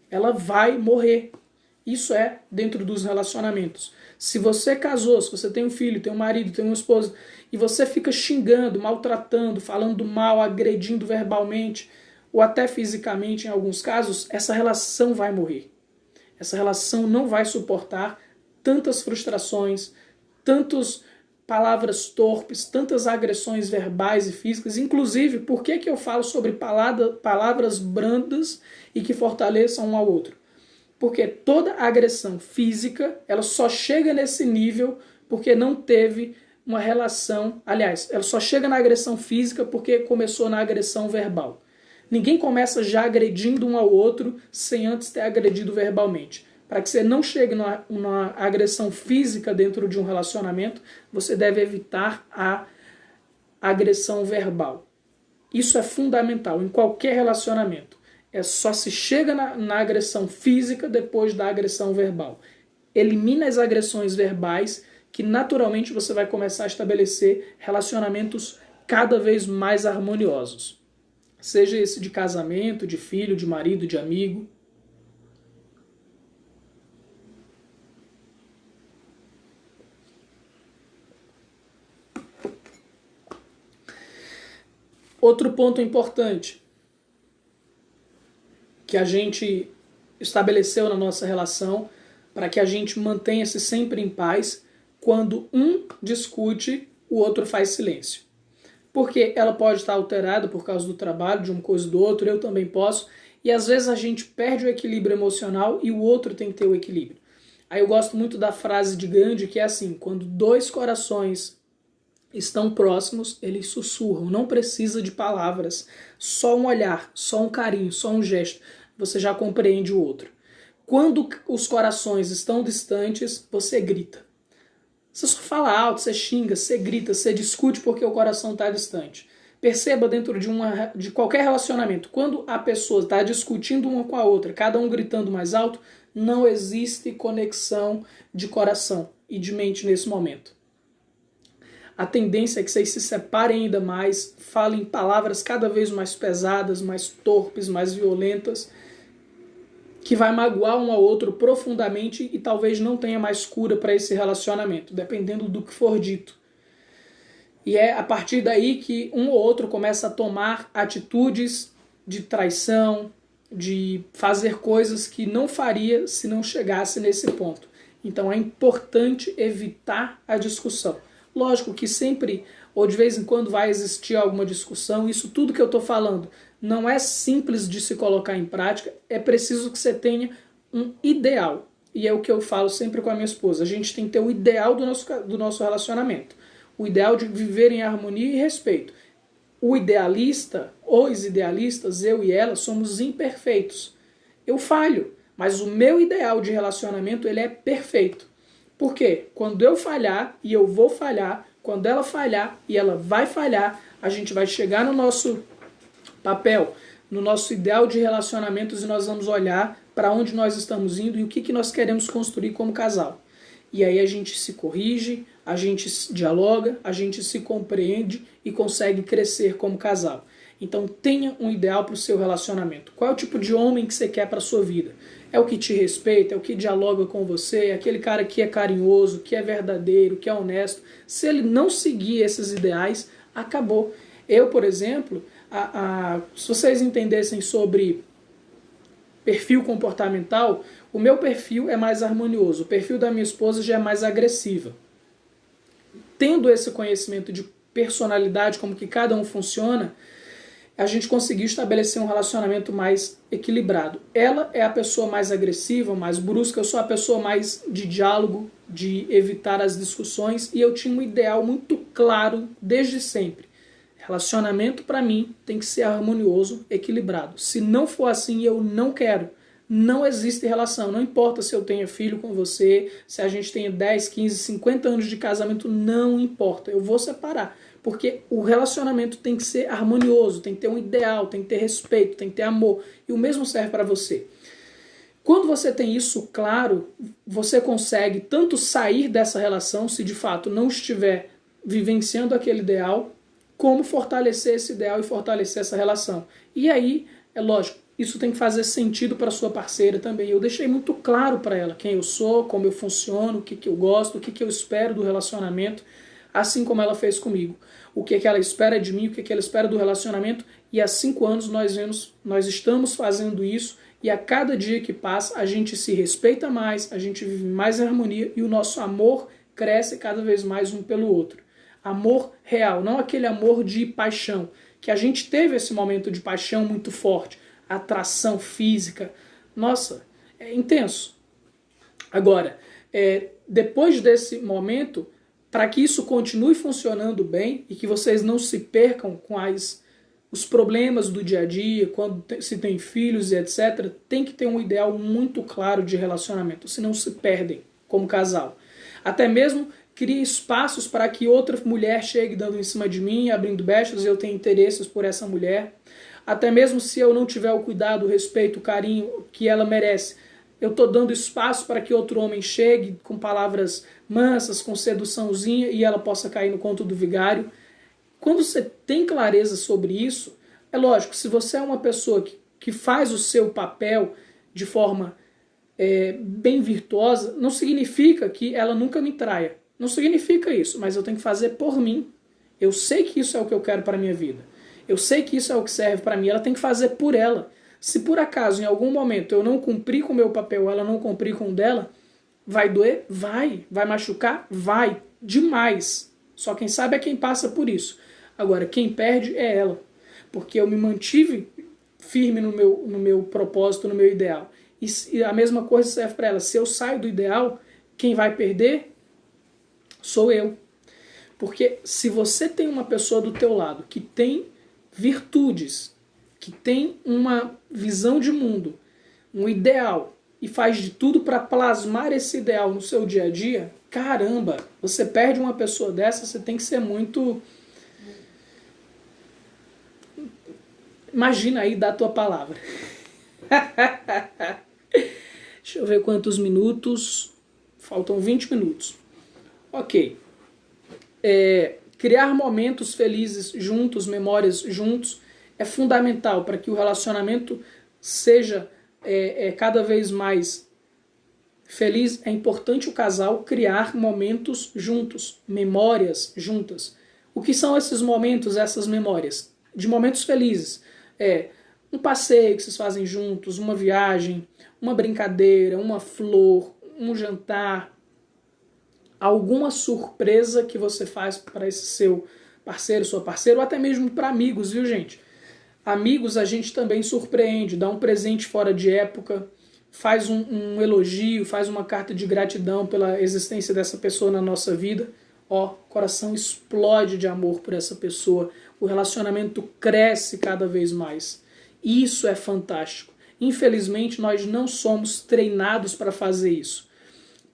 Ela vai morrer. Isso é dentro dos relacionamentos. Se você casou, se você tem um filho, tem um marido, tem uma esposa, e você fica xingando, maltratando, falando mal, agredindo verbalmente, ou até fisicamente em alguns casos, essa relação vai morrer. Essa relação não vai suportar tantas frustrações, tantas palavras torpes, tantas agressões verbais e físicas. Inclusive, por que eu falo sobre palavras brandas e que fortaleçam um ao outro? Porque toda agressão física, ela só chega nesse nível porque não teve uma relação. Aliás, ela só chega na agressão física porque começou na agressão verbal. Ninguém começa já agredindo um ao outro sem antes ter agredido verbalmente. Para que você não chegue numa agressão física dentro de um relacionamento, você deve evitar a agressão verbal. Isso é fundamental em qualquer relacionamento. Só se chega na agressão física depois da agressão verbal. Elimina as agressões verbais, que naturalmente você vai começar a estabelecer relacionamentos cada vez mais harmoniosos. Seja esse de casamento, de filho, de marido, de amigo. Outro ponto importante que a gente estabeleceu na nossa relação para que a gente mantenha-se sempre em paz, quando um discute, o outro faz silêncio. Porque ela pode estar alterada por causa do trabalho, de uma coisa ou do outro, eu também posso, e às vezes a gente perde o equilíbrio emocional e o outro tem que ter o equilíbrio. Aí eu gosto muito da frase de Gandhi, que é assim: quando dois corações estão próximos, eles sussurram, não precisa de palavras, só um olhar, só um carinho, só um gesto, você já compreende o outro. Quando os corações estão distantes, você grita. Você só fala alto, você xinga, você grita, você discute porque o coração está distante. Perceba dentro de qualquer relacionamento, quando a pessoa está discutindo uma com a outra, cada um gritando mais alto, não existe conexão de coração e de mente nesse momento. A tendência é que vocês se separem ainda mais, falem palavras cada vez mais pesadas, mais torpes, mais violentas, que vai magoar um ao outro profundamente e talvez não tenha mais cura para esse relacionamento, dependendo do que for dito. E é a partir daí que um ou outro começa a tomar atitudes de traição, de fazer coisas que não faria se não chegasse nesse ponto. Então é importante evitar a discussão. Lógico que sempre, ou de vez em quando, vai existir alguma discussão. Isso tudo que eu estou falando não é simples de se colocar em prática. É preciso que você tenha um ideal. E é o que eu falo sempre com a minha esposa. A gente tem que ter o ideal do nosso relacionamento. O ideal de viver em harmonia e respeito. O idealista, os idealistas, eu e ela, somos imperfeitos. Eu falho, mas o meu ideal de relacionamento, ele é perfeito. Por quê? Quando eu falhar, e eu vou falhar, quando ela falhar e ela vai falhar, a gente vai chegar no nosso papel, no nosso ideal de relacionamentos, e nós vamos olhar para onde nós estamos indo e o que nós queremos construir como casal. E aí a gente se corrige, a gente dialoga, a gente se compreende e consegue crescer como casal. Então tenha um ideal para o seu relacionamento. Qual é o tipo de homem que você quer para a sua vida? É o que te respeita, é o que dialoga com você, é aquele cara que é carinhoso, que é verdadeiro, que é honesto. Se ele não seguir esses ideais, acabou. Eu, por exemplo, se vocês entendessem sobre perfil comportamental, o meu perfil é mais harmonioso, o perfil da minha esposa já é mais agressiva. Tendo esse conhecimento de personalidade, como que cada um funciona, a gente conseguiu estabelecer um relacionamento mais equilibrado. Ela é a pessoa mais agressiva, mais brusca, eu sou a pessoa mais de diálogo, de evitar as discussões, e eu tinha um ideal muito claro desde sempre. Relacionamento, para mim, tem que ser harmonioso, equilibrado. Se não for assim, eu não quero. não existe relação. Não importa se eu tenha filho com você, se a gente tenha 10, 15, 50 anos de casamento, não importa. Eu vou separar. Porque o relacionamento tem que ser harmonioso, tem que ter um ideal, tem que ter respeito, tem que ter amor. E o mesmo serve para você. Quando você tem isso claro, você consegue tanto sair dessa relação, se de fato não estiver vivenciando aquele ideal, como fortalecer esse ideal e fortalecer essa relação. E aí, é lógico, isso tem que fazer sentido para sua parceira também. Eu deixei muito claro para ela quem eu sou, como eu funciono, o que eu gosto, o que eu espero do relacionamento, assim como ela fez comigo. O que ela espera de mim, o que ela espera do relacionamento, e há 5 anos nós estamos fazendo isso, e a cada dia que passa a gente se respeita mais, a gente vive mais em harmonia e o nosso amor cresce cada vez mais um pelo outro. Amor real, não aquele amor de paixão, que a gente teve esse momento de paixão muito forte, atração física, nossa, é intenso. Agora, depois desse momento, para que isso continue funcionando bem e que vocês não se percam com os problemas do dia a dia, quando se tem filhos e etc., tem que ter um ideal muito claro de relacionamento, senão se perdem como casal. Até mesmo cria espaços para que outra mulher chegue dando em cima de mim, abrindo brechas, e eu tenho interesses por essa mulher. Até mesmo se eu não tiver o cuidado, o respeito, o carinho que ela merece, eu estou dando espaço para que outro homem chegue com palavras mansas, com seduçãozinha, e ela possa cair no conto do vigário. Quando você tem clareza sobre isso, é lógico, se você é uma pessoa que faz o seu papel de forma bem virtuosa, não significa que ela nunca me traia. Não significa isso, mas eu tenho que fazer por mim. Eu sei que isso é o que eu quero para a minha vida. Eu sei que isso é o que serve para mim. Ela tem que fazer por ela. Se por acaso, em algum momento, eu não cumprir com o meu papel, ela não cumprir com o dela, vai doer? Vai. Vai machucar? Vai. Demais. Só quem sabe é quem passa por isso. Agora, quem perde é ela. Porque eu me mantive firme no meu propósito, no meu ideal. E a mesma coisa serve para ela. Se eu saio do ideal, quem vai perder sou eu. Porque se você tem uma pessoa do teu lado que tem virtudes, que tem uma visão de mundo, um ideal, e faz de tudo para plasmar esse ideal no seu dia a dia, caramba, você perde uma pessoa dessa, você tem que ser muito... Imagina aí da tua palavra. Deixa eu ver quantos minutos. Faltam 20 minutos. Ok. Criar momentos felizes juntos, memórias juntos, é fundamental para que o relacionamento seja cada vez mais feliz. É importante o casal criar momentos juntos, memórias juntas. O que são esses momentos, essas memórias? De momentos felizes. Um passeio que vocês fazem juntos, uma viagem, uma brincadeira, uma flor, um jantar, alguma surpresa que você faz para esse seu parceiro, sua parceira, ou até mesmo para amigos, viu, gente? Amigos a gente também surpreende, dá um presente fora de época, faz um elogio, faz uma carta de gratidão pela existência dessa pessoa na nossa vida. Ó, o coração explode de amor por essa pessoa, o relacionamento cresce cada vez mais. Isso é fantástico. Infelizmente, nós não somos treinados para fazer isso.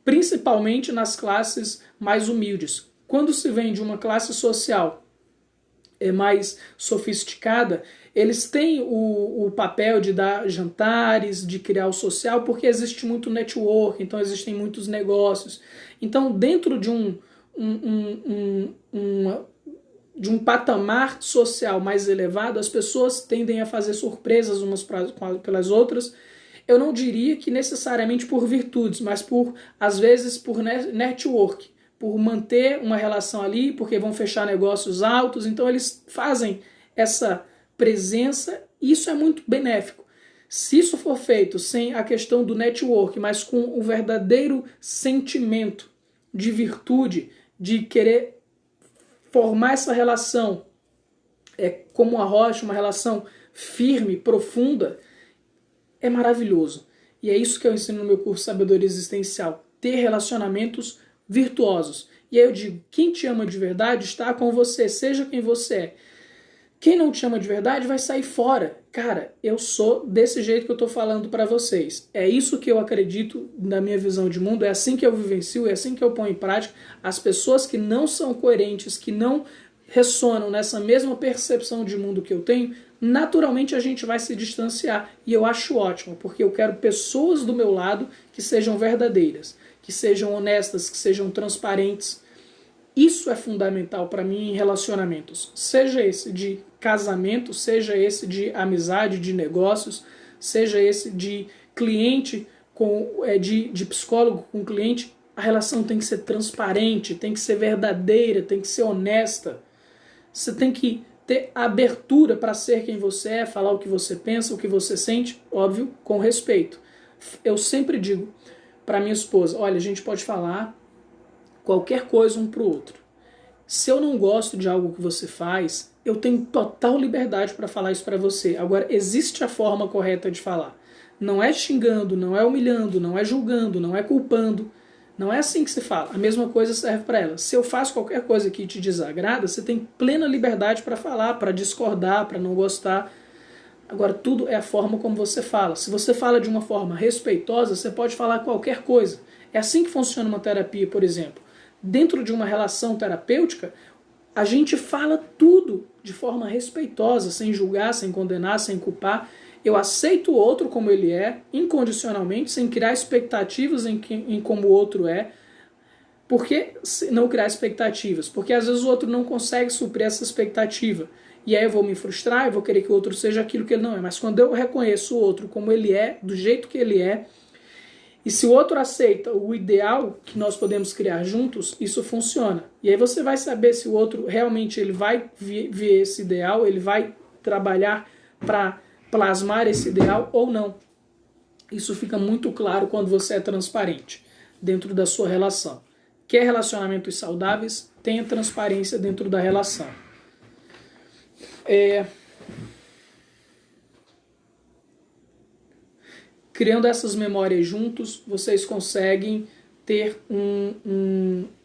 Principalmente nas classes mais humildes. Quando se vem de uma classe social mais sofisticada, eles têm o papel de dar jantares, de criar o social, porque existe muito network, então existem muitos negócios. Então, dentro de um patamar social mais elevado, as pessoas tendem a fazer surpresas umas pelas outras. Eu não diria que necessariamente por virtudes, mas às vezes por network, por manter uma relação ali, porque vão fechar negócios altos, então eles fazem essa presença, e isso é muito benéfico. Se isso for feito sem a questão do network, mas com o verdadeiro sentimento de virtude, de querer formar essa relação como uma rocha, uma relação firme, profunda, é maravilhoso. E é isso que eu ensino no meu curso Sabedoria Existencial. Ter relacionamentos virtuosos. E aí eu digo, quem te ama de verdade está com você, seja quem você é. Quem não te ama de verdade vai sair fora. Cara, eu sou desse jeito que eu tô falando para vocês. É isso que eu acredito na minha visão de mundo, é assim que eu vivencio, é assim que eu ponho em prática. As pessoas que não são coerentes, que não ressonam nessa mesma percepção de mundo que eu tenho, naturalmente a gente vai se distanciar. E eu acho ótimo, porque eu quero pessoas do meu lado que sejam verdadeiras, que sejam honestas, que sejam transparentes. Isso é fundamental para mim em relacionamentos, seja esse de casamento, seja esse de amizade, de negócios, seja esse de cliente de psicólogo com cliente. A relação tem que ser transparente, tem que ser verdadeira, tem que ser honesta. Você tem que ter abertura para ser quem você é, falar o que você pensa, o que você sente, óbvio, com respeito. Eu sempre digo para minha esposa, olha, a gente pode falar qualquer coisa um pro outro. Se eu não gosto de algo que você faz, eu tenho total liberdade para falar isso para você. Agora, existe a forma correta de falar. Não é xingando, não é humilhando, não é julgando, não é culpando. Não é assim que se fala. A mesma coisa serve para ela. Se eu faço qualquer coisa que te desagrada, você tem plena liberdade para falar, para discordar, para não gostar. Agora, tudo é a forma como você fala. Se você fala de uma forma respeitosa, você pode falar qualquer coisa. É assim que funciona uma terapia, por exemplo. Dentro de uma relação terapêutica, a gente fala tudo de forma respeitosa, sem julgar, sem condenar, sem culpar. Eu aceito o outro como ele é, incondicionalmente, sem criar expectativas em como o outro é. Por que não criar expectativas? Porque às vezes o outro não consegue suprir essa expectativa. E aí eu vou me frustrar, eu vou querer que o outro seja aquilo que ele não é. Mas quando eu reconheço o outro como ele é, do jeito que ele é, e se o outro aceita o ideal que nós podemos criar juntos, isso funciona. E aí você vai saber se o outro realmente ele vai ver esse ideal, ele vai trabalhar para plasmar esse ideal ou não. Isso fica muito claro quando você é transparente dentro da sua relação. Quer relacionamentos saudáveis? Tenha transparência dentro da relação. Criando essas memórias juntos, vocês conseguem ter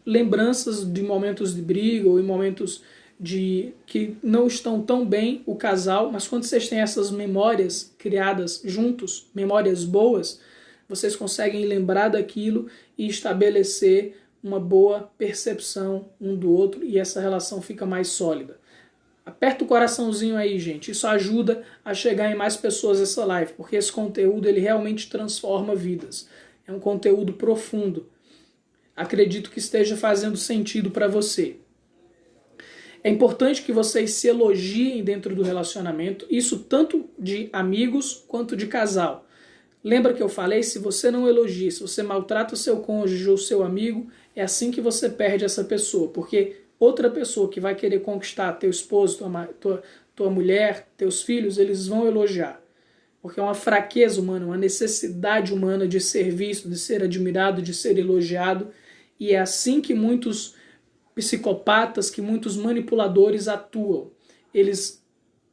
lembranças de momentos de briga ou em momentos que não estão tão bem o casal, mas quando vocês têm essas memórias criadas juntos, memórias boas, vocês conseguem lembrar daquilo e estabelecer uma boa percepção um do outro e essa relação fica mais sólida. Aperta o coraçãozinho aí, gente. Isso ajuda a chegar em mais pessoas essa live, porque esse conteúdo ele realmente transforma vidas. É um conteúdo profundo. Acredito que esteja fazendo sentido para você. É importante que vocês se elogiem dentro do relacionamento, isso tanto de amigos quanto de casal. Lembra que eu falei? Se você não elogia, se você maltrata o seu cônjuge ou o seu amigo, é assim que você perde essa pessoa, porque outra pessoa que vai querer conquistar teu esposo, tua mulher, teus filhos, eles vão elogiar. Porque é uma fraqueza humana, uma necessidade humana de ser visto, de ser admirado, de ser elogiado. E é assim que muitos psicopatas, que muitos manipuladores atuam. Eles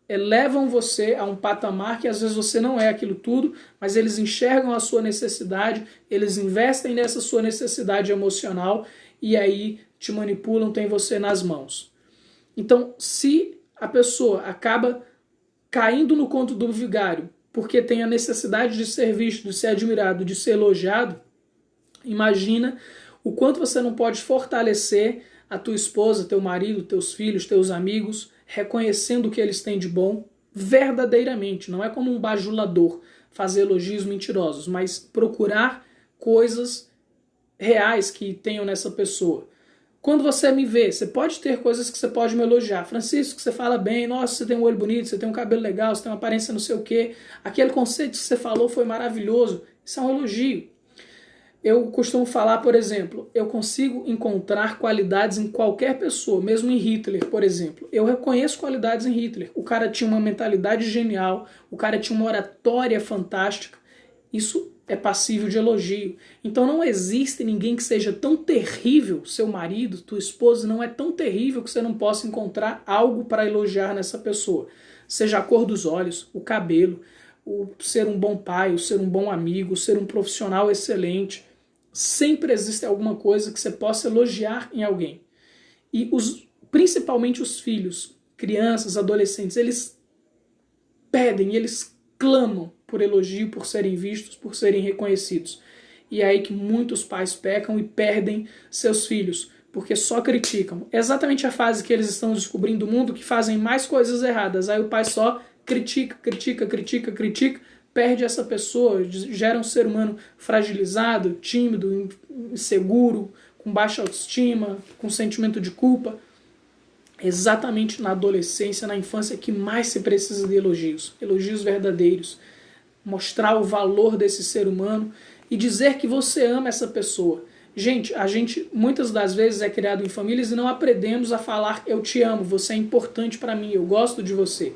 elevam você a um patamar que às vezes você não é aquilo tudo, mas eles enxergam a sua necessidade, eles investem nessa sua necessidade emocional e aí te manipulam, tem você nas mãos. Então, se a pessoa acaba caindo no conto do vigário porque tem a necessidade de ser visto, de ser admirado, de ser elogiado, imagina o quanto você não pode fortalecer a tua esposa, teu marido, teus filhos, teus amigos, reconhecendo o que eles têm de bom verdadeiramente. Não é como um bajulador fazer elogios mentirosos, mas procurar coisas reais que tenham nessa pessoa. Quando você me vê, você pode ter coisas que você pode me elogiar. Francisco, você fala bem, nossa, você tem um olho bonito, você tem um cabelo legal, você tem uma aparência não sei o quê. Aquele conceito que você falou foi maravilhoso. Isso é um elogio. Eu costumo falar, por exemplo, eu consigo encontrar qualidades em qualquer pessoa, mesmo em Hitler, por exemplo. Eu reconheço qualidades em Hitler. O cara tinha uma mentalidade genial, o cara tinha uma oratória fantástica. Isso é passível de elogio. Então não existe ninguém que seja tão terrível, seu marido, tua esposa, não é tão terrível que você não possa encontrar algo para elogiar nessa pessoa. Seja a cor dos olhos, o cabelo, o ser um bom pai, o ser um bom amigo, o ser um profissional excelente. Sempre existe alguma coisa que você possa elogiar em alguém. E principalmente os filhos. crianças, adolescentes, eles pedem, eles clamam por elogio, por serem vistos, por serem reconhecidos. E é aí que muitos pais pecam e perdem seus filhos, porque só criticam. É exatamente a fase que eles estão descobrindo o mundo, que fazem mais coisas erradas. Aí o pai só critica, perde essa pessoa, gera um ser humano fragilizado, tímido, inseguro, com baixa autoestima, com sentimento de culpa. Exatamente na adolescência, na infância, que mais se precisa de elogios. Elogios verdadeiros. Mostrar o valor desse ser humano e dizer que você ama essa pessoa. Gente, a gente muitas das vezes é criado em famílias e não aprendemos a falar eu te amo, você é importante para mim, eu gosto de você.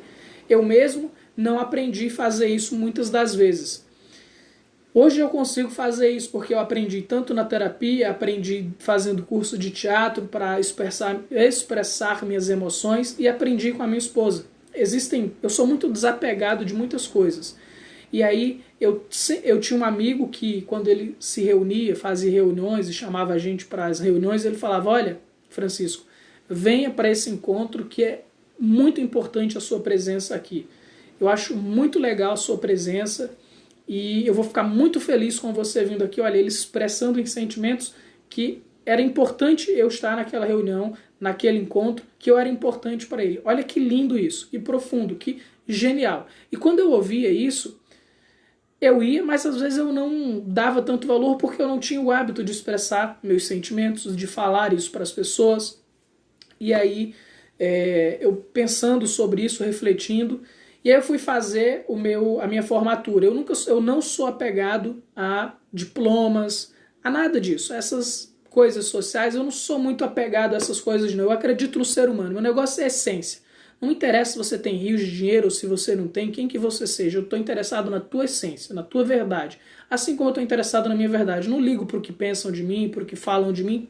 Eu mesmo não aprendi a fazer isso muitas das vezes. Hoje eu consigo fazer isso porque eu aprendi tanto na terapia, aprendi fazendo curso de teatro para expressar minhas emoções e aprendi com a minha esposa. Eu sou muito desapegado de muitas coisas. E aí eu tinha um amigo que quando ele se reunia, fazia reuniões e chamava a gente para as reuniões, ele falava, olha, Francisco, venha para esse encontro que é muito importante a sua presença aqui. Eu acho muito legal a sua presença e eu vou ficar muito feliz com você vindo aqui. Olha, ele expressando em sentimentos que era importante eu estar naquela reunião, naquele encontro, que eu era importante para ele. Olha que lindo isso, que profundo, que genial. E quando eu ouvia isso, eu ia, mas às vezes eu não dava tanto valor porque eu não tinha o hábito de expressar meus sentimentos, de falar isso para as pessoas. E aí, eu pensando sobre isso, refletindo, e aí eu fui fazer a minha formatura. Eu não sou apegado a diplomas, a nada disso. Essas coisas sociais, eu não sou muito apegado a essas coisas, não. Eu acredito no ser humano. Meu negócio é essência. Não interessa se você tem rios de dinheiro ou se você não tem, quem que você seja. Eu estou interessado na tua essência, na tua verdade. Assim como eu estou interessado na minha verdade. Não ligo para o que pensam de mim, para o que falam de mim.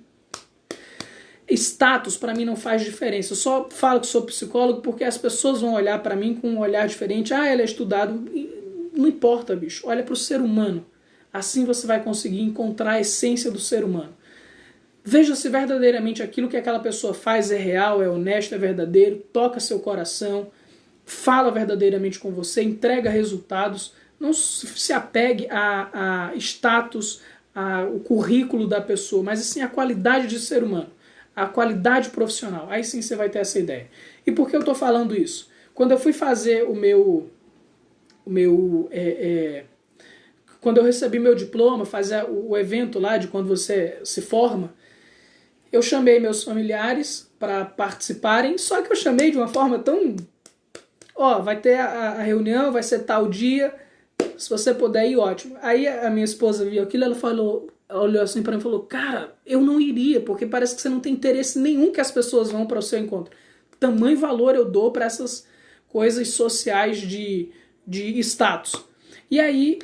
Status para mim não faz diferença. Eu só falo que sou psicólogo porque as pessoas vão olhar para mim com um olhar diferente. Ah, ele é estudado. Não importa, bicho. Olha para o ser humano. Assim você vai conseguir encontrar a essência do ser humano. Veja se verdadeiramente aquilo que aquela pessoa faz é real, é honesto, é verdadeiro, toca seu coração, fala verdadeiramente com você, entrega resultados. Não se apegue a status, o currículo da pessoa, mas sim a qualidade de ser humano, a qualidade profissional. Aí sim você vai ter essa ideia. E por que eu estou falando isso? Quando eu fui fazer quando eu recebi meu diploma, fazer o evento lá de quando você se forma, eu chamei meus familiares para participarem, só que eu chamei de uma forma tão... vai ter a reunião, vai ser tal dia, se você puder ir, ótimo. Aí a minha esposa viu aquilo, ela olhou assim para mim e falou, cara, eu não iria, porque parece que você não tem interesse nenhum que as pessoas vão para o seu encontro. Tamanho valor eu dou para essas coisas sociais de status. E aí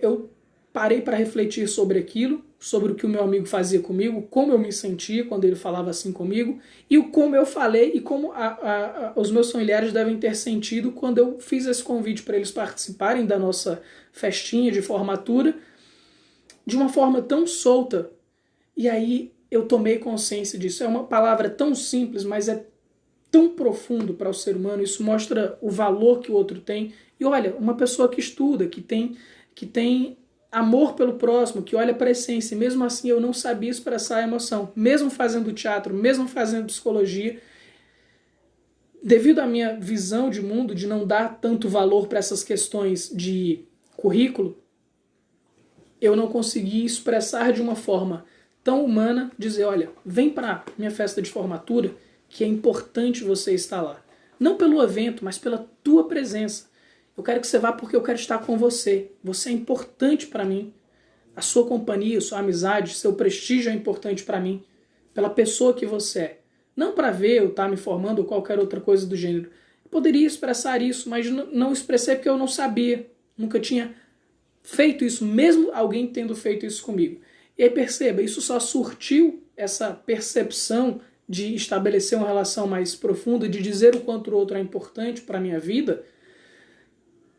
eu parei para refletir sobre aquilo, sobre o que o meu amigo fazia comigo, como eu me sentia quando ele falava assim comigo, e como eu falei e como os meus familiares devem ter sentido quando eu fiz esse convite para eles participarem da nossa festinha de formatura, de uma forma tão solta. E aí eu tomei consciência disso. É uma palavra tão simples, mas é tão profundo para o ser humano. Isso mostra o valor que o outro tem. E olha, uma pessoa que estuda, que tem amor pelo próximo, que olha para a essência. Mesmo assim eu não sabia expressar a emoção. Mesmo fazendo teatro, mesmo fazendo psicologia, devido à minha visão de mundo, de não dar tanto valor para essas questões de currículo, eu não consegui expressar de uma forma tão humana, dizer, olha, vem para minha festa de formatura, que é importante você estar lá. Não pelo evento, mas pela tua presença. Eu quero que você vá porque eu quero estar com você. Você é importante para mim. A sua companhia, a sua amizade, seu prestígio é importante para mim. Pela pessoa que você é. Não para ver eu estar me formando ou qualquer outra coisa do gênero. Eu poderia expressar isso, mas não expressei porque eu não sabia. Nunca tinha feito isso, mesmo alguém tendo feito isso comigo. E aí perceba, isso só surtiu essa percepção de estabelecer uma relação mais profunda, de dizer o quanto o outro é importante para a minha vida,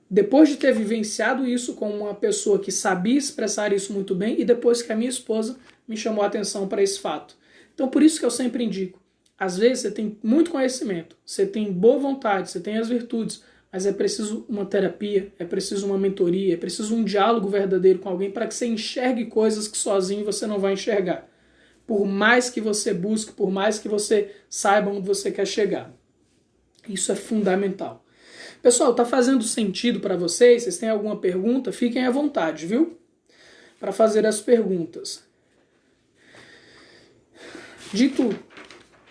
depois de ter vivenciado isso com uma pessoa que sabia expressar isso muito bem e depois que a minha esposa me chamou a atenção para esse fato. Então por isso que eu sempre indico, Às vezes você tem muito conhecimento, você tem boa vontade, você tem as virtudes, mas é preciso uma terapia, é preciso uma mentoria, é preciso um diálogo verdadeiro com alguém para que você enxergue coisas que sozinho você não vai enxergar. Por mais que você busque, por mais que você saiba onde você quer chegar. Isso é fundamental. Pessoal, tá fazendo sentido para vocês? Vocês têm alguma pergunta? Fiquem à vontade, viu? Para fazer as perguntas. Dito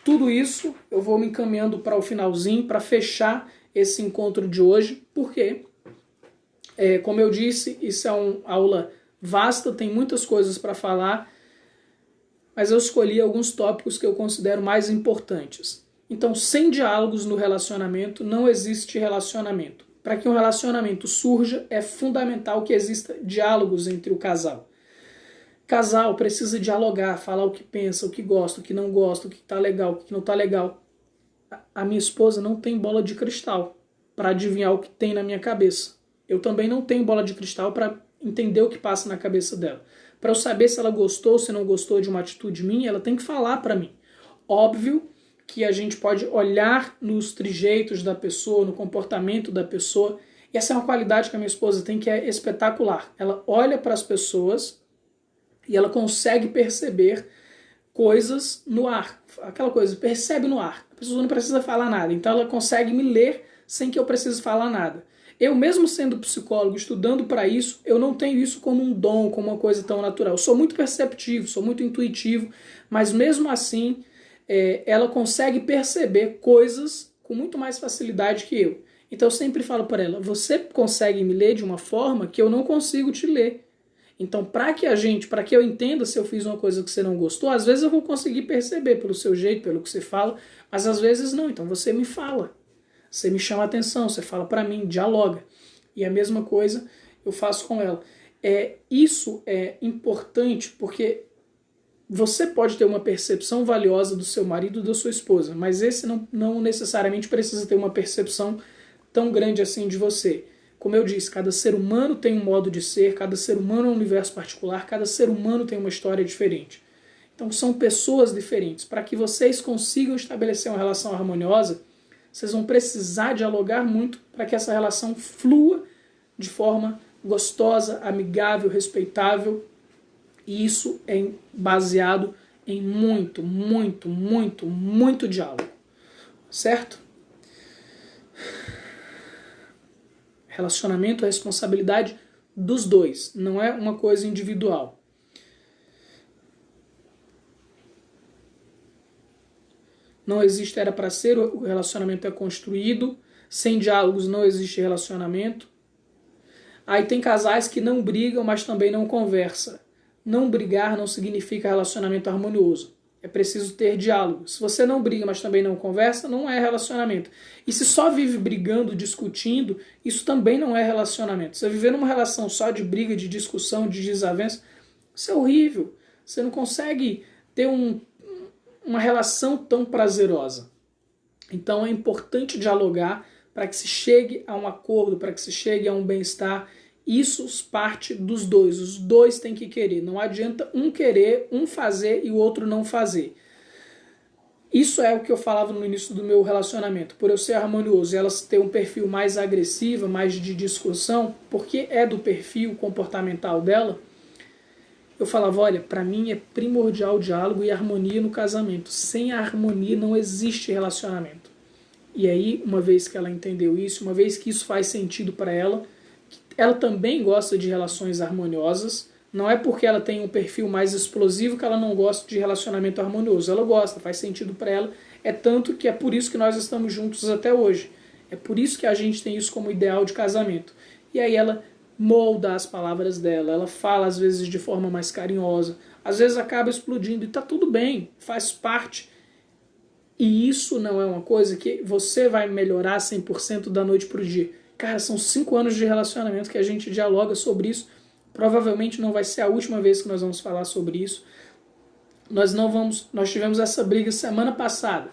tudo isso, eu vou me encaminhando para o finalzinho, para fechar esse encontro de hoje, porque, como eu disse, isso é uma aula vasta, tem muitas coisas para falar, mas eu escolhi alguns tópicos que eu considero mais importantes. Então, sem diálogos no relacionamento, não existe relacionamento. Para que um relacionamento surja, é fundamental que exista diálogos entre o casal. Casal precisa dialogar, falar o que pensa, o que gosta, o que não gosta, o que está legal, o que não está legal. A minha esposa não tem bola de cristal para adivinhar o que tem na minha cabeça. Eu também não tenho bola de cristal para entender o que passa na cabeça dela. Para eu saber se ela gostou ou se não gostou de uma atitude minha, ela tem que falar para mim. Óbvio que a gente pode olhar nos trejeitos da pessoa, no comportamento da pessoa. E essa é uma qualidade que a minha esposa tem que é espetacular. Ela olha para as pessoas e ela consegue perceber coisas no ar. Aquela coisa, percebe no ar. A pessoa não precisa falar nada. Então ela consegue me ler sem que eu precise falar nada. Eu, mesmo sendo psicólogo, estudando para isso, eu não tenho isso como um dom, como uma coisa tão natural. Eu sou muito perceptivo, sou muito intuitivo, mas mesmo assim, ela consegue perceber coisas com muito mais facilidade que eu. Então eu sempre falo para ela, você consegue me ler de uma forma que eu não consigo te ler. Então, para que eu entenda se eu fiz uma coisa que você não gostou, às vezes eu vou conseguir perceber pelo seu jeito, pelo que você fala, mas às vezes não. Então você me fala, você me chama a atenção, você fala para mim, dialoga. E a mesma coisa eu faço com ela. Isso é importante porque você pode ter uma percepção valiosa do seu marido ou da sua esposa, mas esse não necessariamente precisa ter uma percepção tão grande assim de você. Como eu disse, cada ser humano tem um modo de ser, cada ser humano é um universo particular, cada ser humano tem uma história diferente. Então são pessoas diferentes. Para que vocês consigam estabelecer uma relação harmoniosa, vocês vão precisar dialogar muito para que essa relação flua de forma gostosa, amigável, respeitável. E isso é baseado em muito, muito, muito, muito diálogo. Certo? Relacionamento é responsabilidade dos dois, não é uma coisa individual. Não existe era para ser, o relacionamento é construído. Sem diálogos não existe relacionamento. Aí tem casais que não brigam, mas também não conversam. Não brigar não significa relacionamento harmonioso. É preciso ter diálogo. Se você não briga, mas também não conversa, não é relacionamento. E se só vive brigando, discutindo, isso também não é relacionamento. Você viver numa relação só de briga, de discussão, de desavença, isso é horrível. Você não consegue ter uma relação tão prazerosa. Então é importante dialogar para que se chegue a um acordo, para que se chegue a um bem-estar. Isso parte dos dois. Os dois têm que querer. Não adianta um querer, um fazer e o outro não fazer. Isso é o que eu falava no início do meu relacionamento. Por eu ser harmonioso e elas ter um perfil mais agressivo, mais de discussão, porque é do perfil comportamental dela, eu falava, olha, para mim é primordial o diálogo e harmonia no casamento. Sem a harmonia não existe relacionamento. E aí, uma vez que ela entendeu isso, uma vez que isso faz sentido para ela também gosta de relações harmoniosas. Não é porque ela tem um perfil mais explosivo que ela não gosta de relacionamento harmonioso. Ela gosta, faz sentido para ela. É tanto que é por isso que nós estamos juntos até hoje. É por isso que a gente tem isso como ideal de casamento. E aí ela molda as palavras dela, ela fala às vezes de forma mais carinhosa, às vezes acaba explodindo e tá tudo bem, faz parte. E isso não é uma coisa que você vai melhorar 100% da noite pro dia. Cara, são 5 anos de relacionamento que a gente dialoga sobre isso. Provavelmente não vai ser a última vez que nós vamos falar sobre isso. Nós tivemos essa briga semana passada.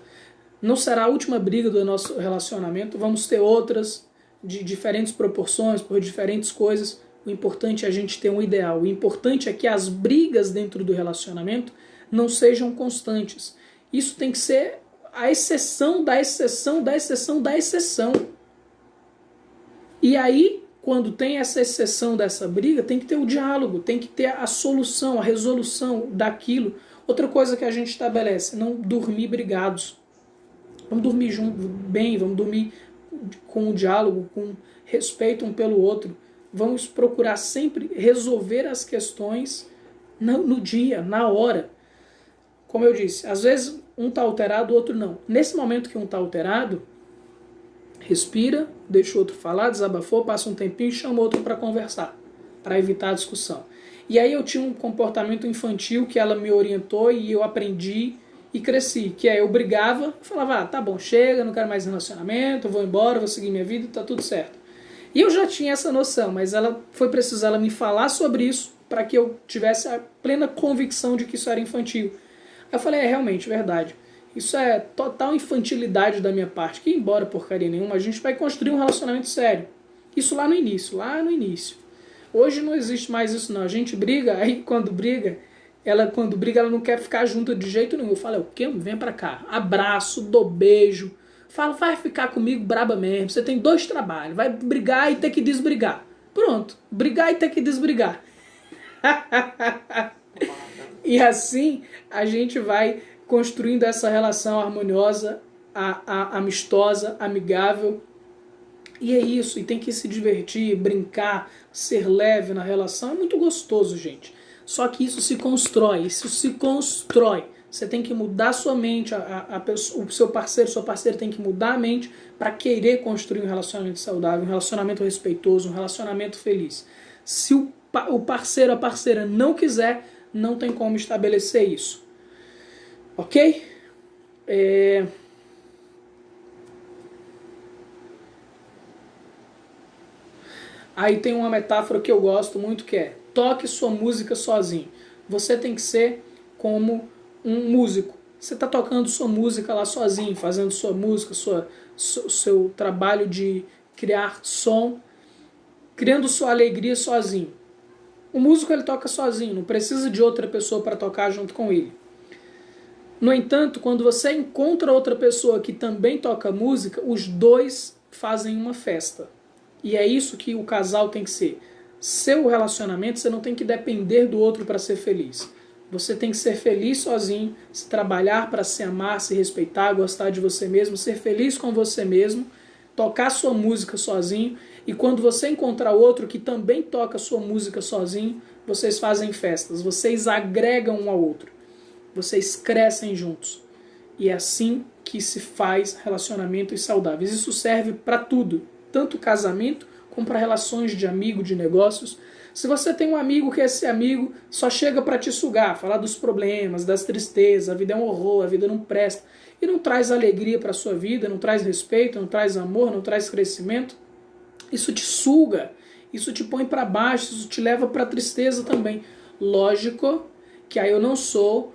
Não será a última briga do nosso relacionamento. Vamos ter outras de diferentes proporções, por diferentes coisas. O importante é a gente ter um ideal. O importante é que as brigas dentro do relacionamento não sejam constantes. Isso tem que ser a exceção da exceção da exceção da exceção. E aí, quando tem essa exceção dessa briga, tem que ter o diálogo, tem que ter a solução, a resolução daquilo. Outra coisa que a gente estabelece, não dormir brigados. Vamos dormir junto, bem, vamos dormir com o diálogo, com respeito um pelo outro. Vamos procurar sempre resolver as questões no dia, na hora. Como eu disse, às vezes um está alterado, o outro não. Nesse momento que um está alterado, respira, deixa o outro falar, desabafou, passa um tempinho e chama o outro para conversar, para evitar a discussão. E aí eu tinha um comportamento infantil que ela me orientou e eu aprendi e cresci, que é eu brigava, falava, tá bom, chega, não quero mais relacionamento, vou embora, vou seguir minha vida, tá tudo certo. E eu já tinha essa noção, mas foi preciso ela me falar sobre isso para que eu tivesse a plena convicção de que isso era infantil. Aí eu falei, realmente, verdade. Isso é total infantilidade da minha parte, que embora porcaria nenhuma, a gente vai construir um relacionamento sério. Isso lá no início, Hoje não existe mais isso não, a gente briga, aí quando briga, ela não quer ficar junto de jeito nenhum. Eu falo, o quê? Vem pra cá. Abraço, dou beijo. Falo, vai ficar comigo braba mesmo, você tem 2 trabalhos, vai brigar e ter que desbrigar. Pronto, brigar e ter que desbrigar. E assim a gente vai construindo essa relação harmoniosa, amistosa, amigável. E é isso, e tem que se divertir, brincar, ser leve na relação. É muito gostoso, gente. Só que isso se constrói. Você tem que mudar a sua mente, o seu parceiro, sua parceira tem que mudar a mente para querer construir um relacionamento saudável, um relacionamento respeitoso, um relacionamento feliz. Se o parceiro, a parceira não quiser, não tem como estabelecer isso. Ok? Aí tem uma metáfora que eu gosto muito que é: toque sua música sozinho. Você tem que ser como um músico. Você está tocando sua música lá sozinho, fazendo sua música, seu trabalho de criar som, criando sua alegria sozinho. O músico ele toca sozinho, não precisa de outra pessoa para tocar junto com ele. No entanto, quando você encontra outra pessoa que também toca música, os dois fazem uma festa. E é isso que o casal tem que ser. Seu relacionamento, você não tem que depender do outro para ser feliz. Você tem que ser feliz sozinho, se trabalhar para se amar, se respeitar, gostar de você mesmo, ser feliz com você mesmo, tocar sua música sozinho. E quando você encontrar outro que também toca sua música sozinho, vocês fazem festas, vocês agregam um ao outro. Vocês crescem juntos. E é assim que se faz relacionamentos saudáveis. Isso serve para tudo. Tanto casamento como para relações de amigo, de negócios. Se você tem um amigo que esse amigo só chega para te sugar, falar dos problemas, das tristezas, a vida é um horror, a vida não presta, e não traz alegria para a sua vida, não traz respeito, não traz amor, não traz crescimento, isso te suga, isso te põe para baixo, isso te leva para tristeza também. Lógico que aí eu não sou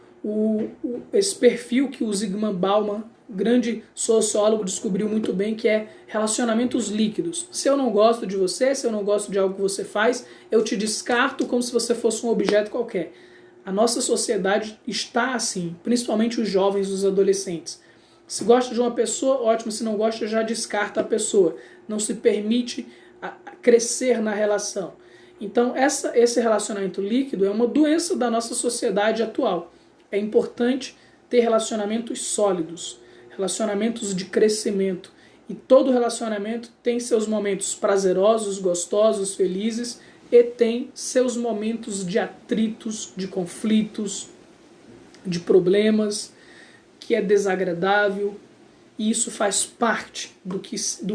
esse perfil que o Zygmunt Bauman, grande sociólogo, descobriu muito bem, que é relacionamentos líquidos. Se eu não gosto de você, se eu não gosto de algo que você faz, eu te descarto como se você fosse um objeto qualquer. A nossa sociedade está assim, principalmente os jovens, os adolescentes. Se gosta de uma pessoa, ótimo. Se não gosta, já descarta a pessoa. Não se permite crescer na relação. Então, esse relacionamento líquido é uma doença da nossa sociedade atual. É importante ter relacionamentos sólidos, relacionamentos de crescimento. E todo relacionamento tem seus momentos prazerosos, gostosos, felizes, e tem seus momentos de atritos, de conflitos, de problemas, que é desagradável, e isso faz parte do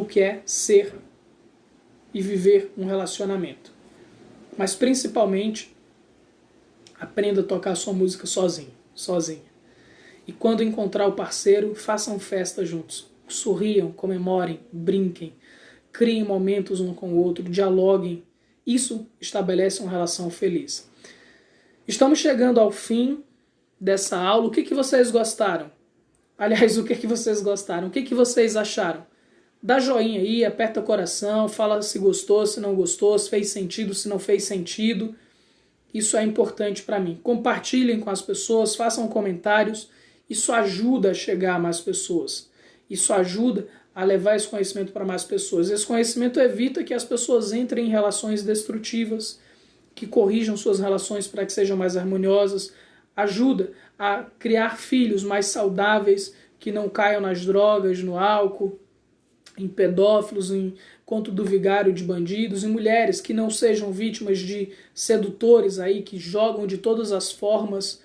que é ser e viver um relacionamento. Mas principalmente, aprenda a tocar sua música sozinho, sozinha. E quando encontrar o parceiro, façam festa juntos. Sorriam, comemorem, brinquem, criem momentos um com o outro, dialoguem. Isso estabelece uma relação feliz. Estamos chegando ao fim dessa aula. O que vocês gostaram? Aliás, o que vocês gostaram? O que vocês acharam? Dá joinha aí, aperta o coração, fala se gostou, se não gostou, se fez sentido, se não fez sentido. Isso é importante para mim. Compartilhem com as pessoas, façam comentários. Isso ajuda a chegar a mais pessoas. Isso ajuda a levar esse conhecimento para mais pessoas. Esse conhecimento evita que as pessoas entrem em relações destrutivas, que corrijam suas relações para que sejam mais harmoniosas, ajuda a criar filhos mais saudáveis, que não caiam nas drogas, no álcool, em pedófilos, em conto do vigário de bandidos, em mulheres que não sejam vítimas de sedutores aí, que jogam de todas as formas